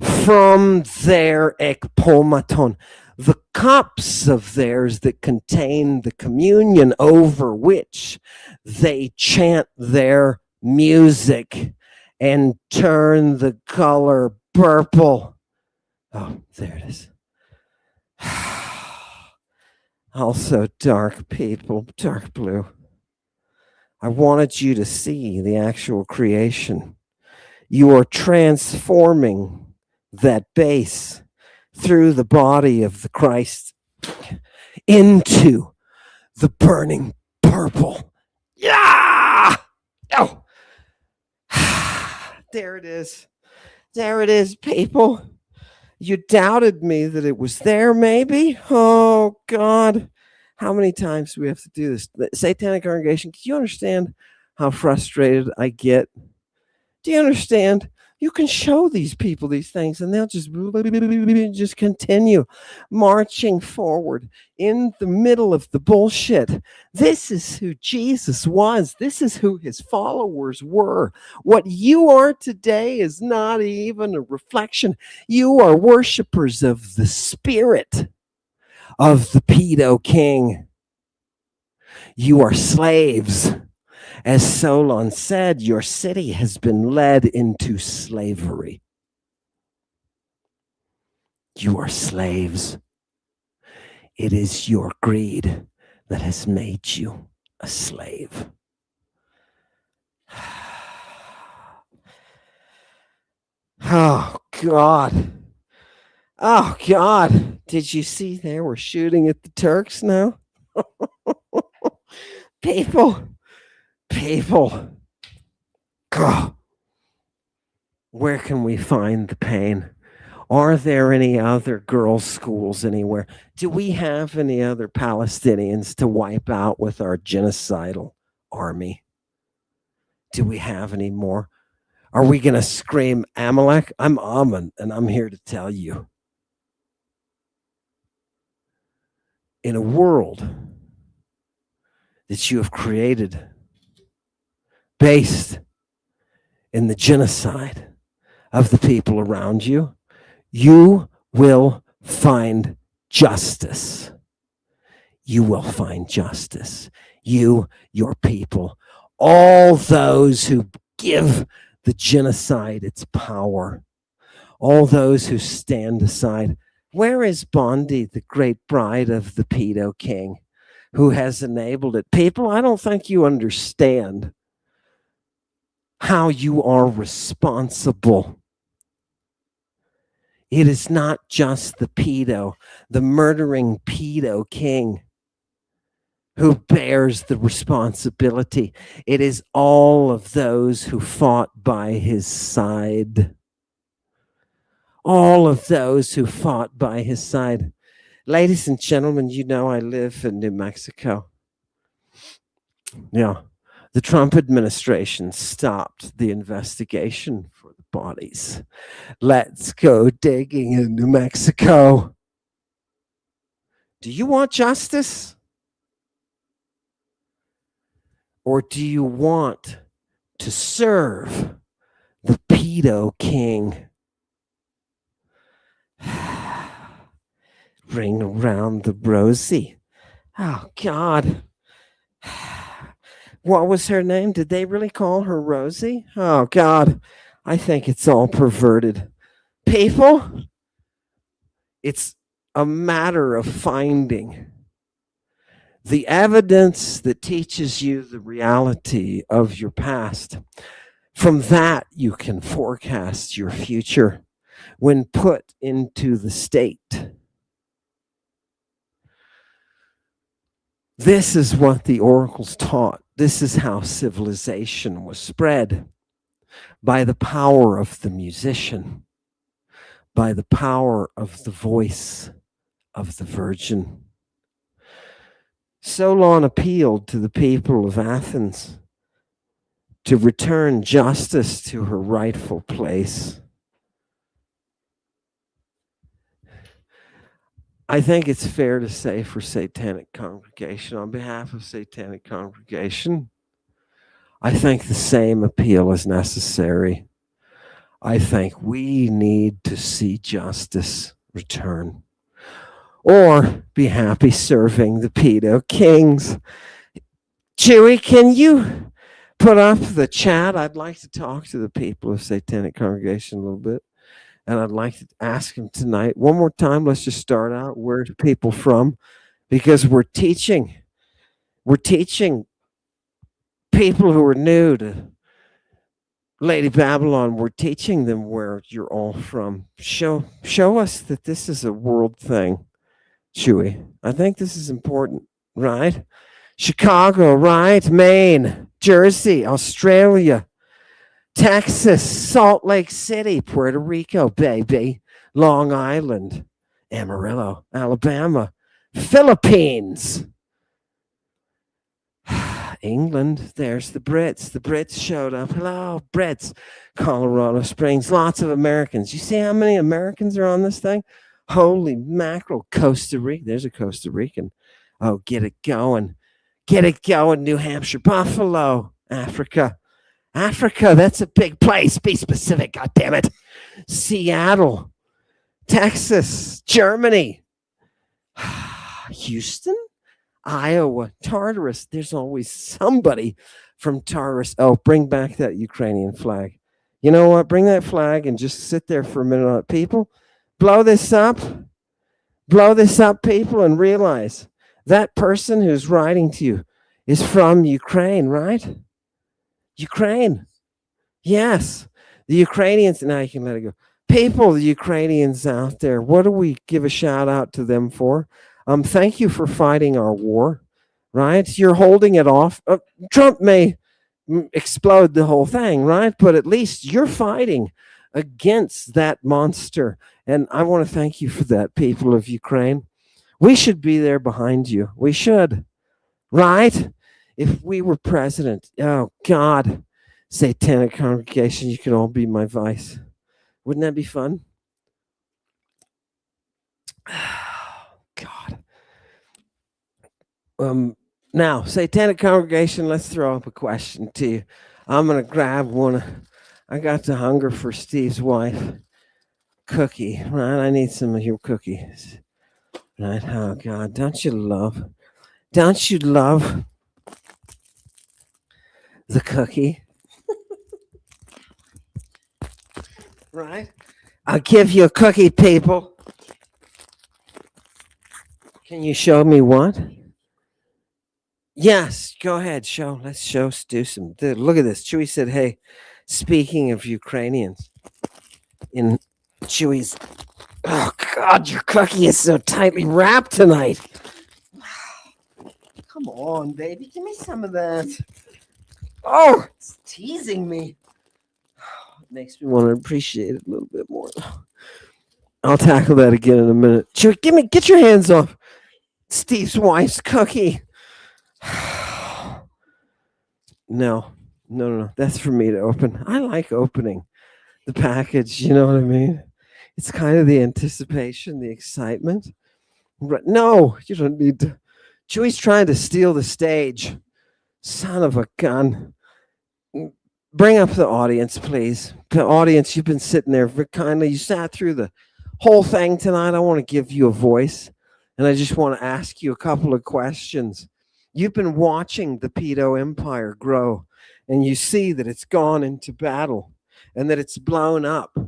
Speaker 1: from their ekpomaton, the cups of theirs that contain the communion over which they chant their music and turn the color purple. Oh, there it is. Also dark, people, dark blue. I wanted you to see the actual creation. You are transforming that base through the body of the Christ into the burning purple. Yeah! Oh! There it is. There it is, people. You doubted me that it was there, maybe? Oh, God. How many times do we have to do this? The Satanic Congregation, do you understand how frustrated I get? Do you understand? You can show these people these things and they'll just continue marching forward in the middle of the bullshit. This is who Jesus was. This is who his followers were. What you are today is not even a reflection. You are worshipers of the spirit of the pedo king. You are slaves. As Solon said, your city has been led into slavery. You are slaves. It is your greed that has made you a slave. Oh, God. Oh, God. Did you see they were shooting at the Turks now? People. God. Where can we find the pain? Are there any other girls' schools anywhere? Do we have any other Palestinians to wipe out with our genocidal army? Do we have any more? Are we going to scream Amalek? I'm Amun, and I'm here to tell you. In a world that you have created based in the genocide of the people around you, you will find justice. You will find justice. You, your people, all those who give the genocide its power, all those who stand aside. Where is Bondi, the great bride of the pedo king, who has enabled it? People, I don't think you understand how you are responsible. It is not just the pedo, the murdering pedo king, who bears the responsibility. It is all of those who fought by his side. All of those who fought by his side. Ladies and gentlemen, you know I live in New Mexico. Yeah. The Trump administration stopped the investigation for the bodies. Let's go digging in New Mexico. Do you want justice? Or do you want to serve the pedo king? Ring around the rosy. Oh, God. What was her name? Did they really call her Rosie? Oh, God. I think it's all perverted. People, it's a matter of finding the evidence that teaches you the reality of your past. From that, you can forecast your future when put into the state. This is what the oracles taught. This is how civilization was spread, by the power of the musician, by the power of the voice of the virgin. Solon appealed to the people of Athens to return justice to her rightful place. I think it's fair to say for Satanic Congregation, on behalf of Satanic Congregation, I think the same appeal is necessary. I think we need to see justice return, or be happy serving the pedo kings. Chewy, can you put up the chat? I'd like to talk to the people of Satanic Congregation a little bit. And I'd like to ask him tonight, one more time, let's just start out. Where are people from? Because we're teaching people who are new to Lady Babylon. We're teaching them where you're all from. Show us that this is a world thing, Chewy. I think this is important, right? Chicago, right? Maine, Jersey, Australia, Texas, Salt Lake City, Puerto Rico, baby, Long Island, Amarillo, Alabama, Philippines, England. There's the Brits. The Brits showed up. Hello, Brits. Colorado Springs, lots of Americans. You see how many Americans are on this thing? Holy mackerel. Costa Rica. There's a Costa Rican. Oh, get it going. Get it going, New Hampshire, Buffalo, Africa. Africa, that's a big place. Be specific, goddammit. Seattle, Texas, Germany, Houston, Iowa, Tartarus. There's always somebody from Tartarus. Oh, bring back that Ukrainian flag. You know what? Bring that flag and just sit there for a minute on it. People, blow this up, people, and realize that person who's writing to you is from Ukraine, right? Ukraine. Yes. The Ukrainians. Now you can let it go. People, the Ukrainians out there, what do we give a shout out to them for? Thank you for fighting our war, right? You're holding it off. Trump may explode the whole thing, right? But at least you're fighting against that monster. And I want to thank you for that, people of Ukraine. We should be there behind you. We should, right? If we were president, oh God, satanic congregation, you can all be my vice. Wouldn't that be fun? God. Now, satanic congregation, let's throw up a question to you. I'm going to grab one. I got the hunger for Steve's wife. Cookie, right? I need some of your cookies. Right? Oh, God. Don't you love the cookie? Right? I'll give you a cookie, people. Can you show me what? Yes, go ahead. Let's do some. Look at this. Chewy said, hey, speaking of Ukrainians, in Chewy's, oh God, your cookie is so tightly wrapped tonight. Come on, baby. Give me some of that. Oh, it's teasing me. It makes me want to appreciate it a little bit more. I'll tackle that again in a minute. Chewy, get your hands off Steve's wife's cookie. No. That's for me to open. I like opening the package. You know what I mean? It's kind of the anticipation, the excitement. No, you don't need to. Chewy's trying to steal the stage. Son of a gun. Bring up the audience, please. The audience, you've been sitting there very kindly. You sat through the whole thing tonight. I want to give you a voice, and I just want to ask you a couple of questions. You've been watching the pedo empire grow, and you see that it's gone into battle and that it's blown up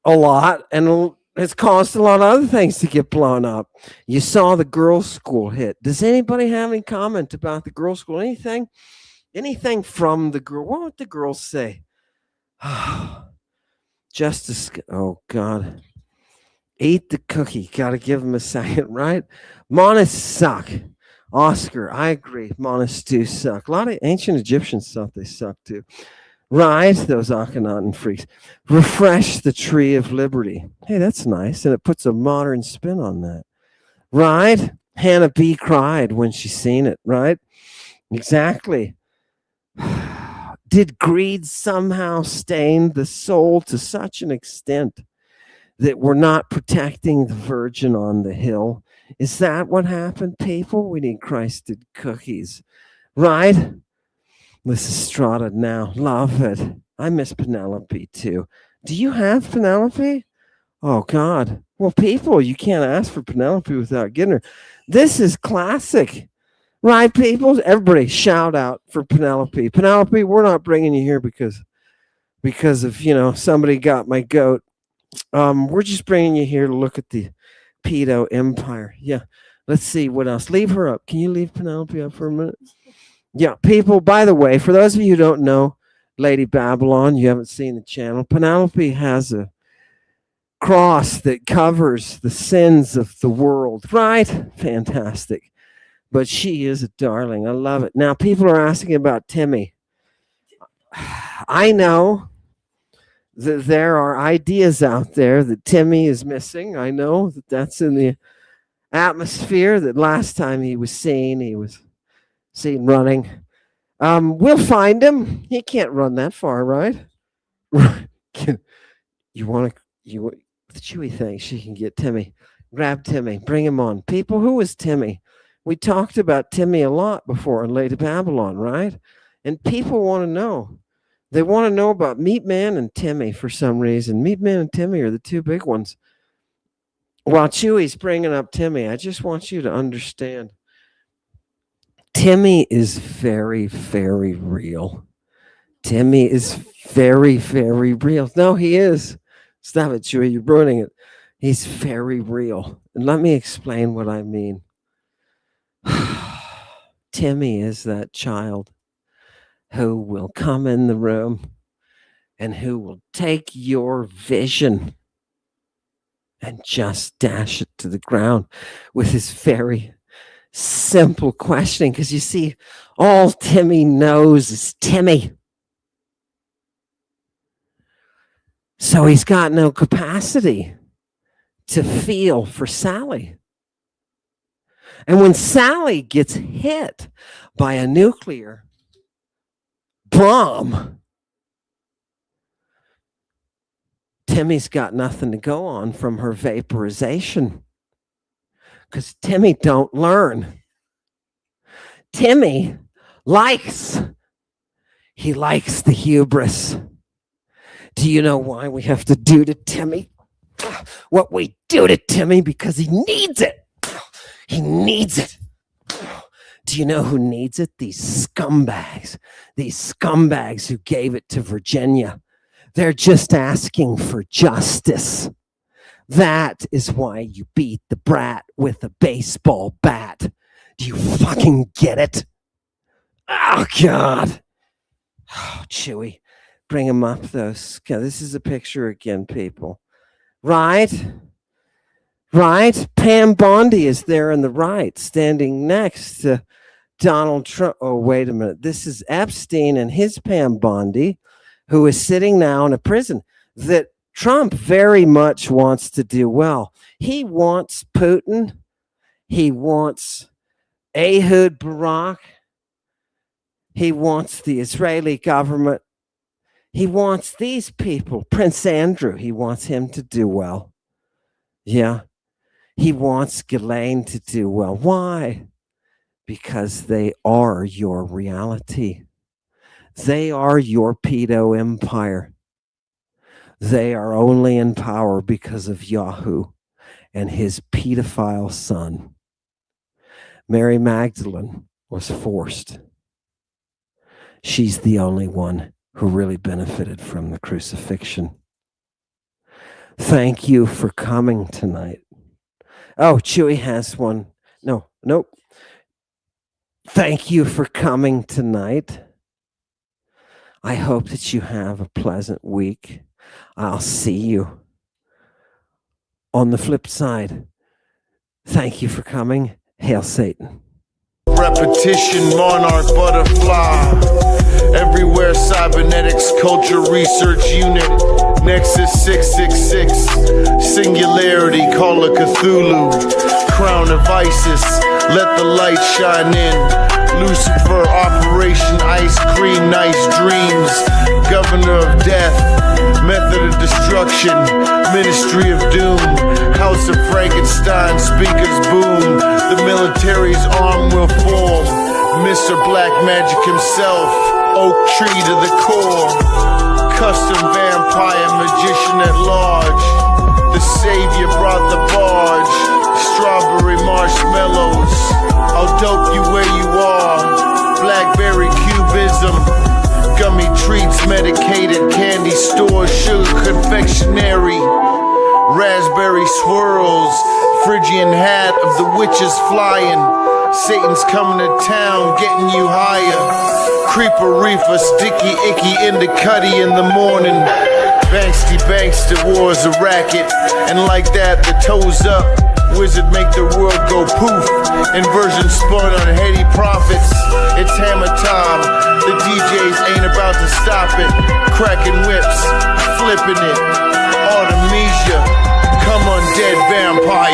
Speaker 1: a lot, and it's caused a lot of other things to get blown up. You saw the girls' school hit. Does anybody have any comment about the girls' school? Anything from the girl? What would the girls say? Justice. Oh, God. Eat the cookie. Got to give them a second, right? Monists suck. Oscar, I agree. Monists do suck. A lot of ancient Egyptians thought they sucked too. Right? Those Akhenaten freaks. Refresh the tree of liberty. Hey, that's nice. And it puts a modern spin on that. Right? Hannah B. cried when she seen it, right? Exactly. Did greed somehow stain the soul to such an extent that we're not protecting the virgin on the hill? Is that what happened, people? We need Christed cookies, right? Lysistrata now, love it. I miss Penelope too. Do you have Penelope? Oh, God. Well, people, you can't ask for Penelope without getting her. This is classic. Right, people? Everybody shout out for Penelope. Penelope, we're not bringing you here because of, somebody got my goat. We're just bringing you here to look at the pedo empire. Yeah. Let's see what else. Leave her up. Can you leave Penelope up for a minute? Yeah, people, by the way, for those of you who don't know Lady Babylon, you haven't seen the channel, Penelope has a cross that covers the sins of the world. Right? Fantastic. But she is a darling. I love it. Now, people are asking about Timmy. I know that there are ideas out there that Timmy is missing. I know that that's in the atmosphere, that last time he was seen running. We'll find him. He can't run that far, right? The Chewy thing, she can get Timmy. Grab Timmy. Bring him on. People, who is Timmy? We talked about Timmy a lot before in Lady Babylon, right? And people want to know. They want to know about Meat Man and Timmy for some reason. Meat Man and Timmy are the two big ones. While Chewy's bringing up Timmy, I just want you to understand. Timmy is very, very real. Timmy is very, very real. No, he is. Stop it, Chewy. You're ruining it. He's very real. And let me explain what I mean. Timmy is that child who will come in the room and who will take your vision and just dash it to the ground with his very simple questioning. Because you see, all Timmy knows is Timmy. So he's got no capacity to feel for Sally. And when Sally gets hit by a nuclear bomb, Timmy's got nothing to go on from her vaporization. Because Timmy don't learn. Timmy likes the hubris. Do you know why we have to do to Timmy what we do to Timmy? Because he needs it. He needs it. Do you know who needs it? These scumbags. These scumbags who gave it to Virginia. They're just asking for justice. That is why you beat the brat with a baseball bat. Do you fucking get it? Oh, God. Oh, Chewy. Bring him up, though. This is a picture again, people. Right? Right? Pam Bondi is there on the right, standing next to Donald Trump. Oh, wait a minute. This is Epstein and his Pam Bondi, who is sitting now in a prison that Trump very much wants to do well. He wants Putin. He wants Ehud Barak. He wants the Israeli government. He wants these people. Prince Andrew, he wants him to do well. Yeah. He wants Ghislaine to do well. Why? Because they are your reality. They are your pedo empire. They are only in power because of Yahoo and his pedophile son. Mary Magdalene was forced. She's the only one who really benefited from the crucifixion. Thank you for coming tonight. Oh, Chewy has one. Nope. Thank you for coming tonight. I hope that you have a pleasant week. I'll see you on the flip side. Thank you for coming. Hail Satan.
Speaker 2: Repetition, monarch, butterfly. Everywhere, cybernetics, culture research unit. Nexus 666. Singularity, call it Cthulhu. Crown of Isis, let the light shine in. Lucifer, Operation Ice Cream, nice dreams. Governor of Death, Method of Destruction, Ministry of Doom. House of Frankenstein, speakers boom. The military's arm will form. Mr. Black Magic himself, oak tree to the core. Custom vampire magician at large. The savior brought the barge. Strawberry marshmallows, I'll dope you where you are. Blackberry cubism, gummy treats, medicated candy stores, sugar confectionery, raspberry swirls, Phrygian hat of the witches flying. Satan's coming to town, getting you higher. Creeper reefer, sticky icky in the cutty in the morning. Banksty Bankster war's a racket, and like that the toes up. Wizard make the world go poof. Inversion spun on heady profits. It's hammer time. The DJs ain't about to stop it. Cracking whips, flipping it. Artemisia, come on, dead vampire.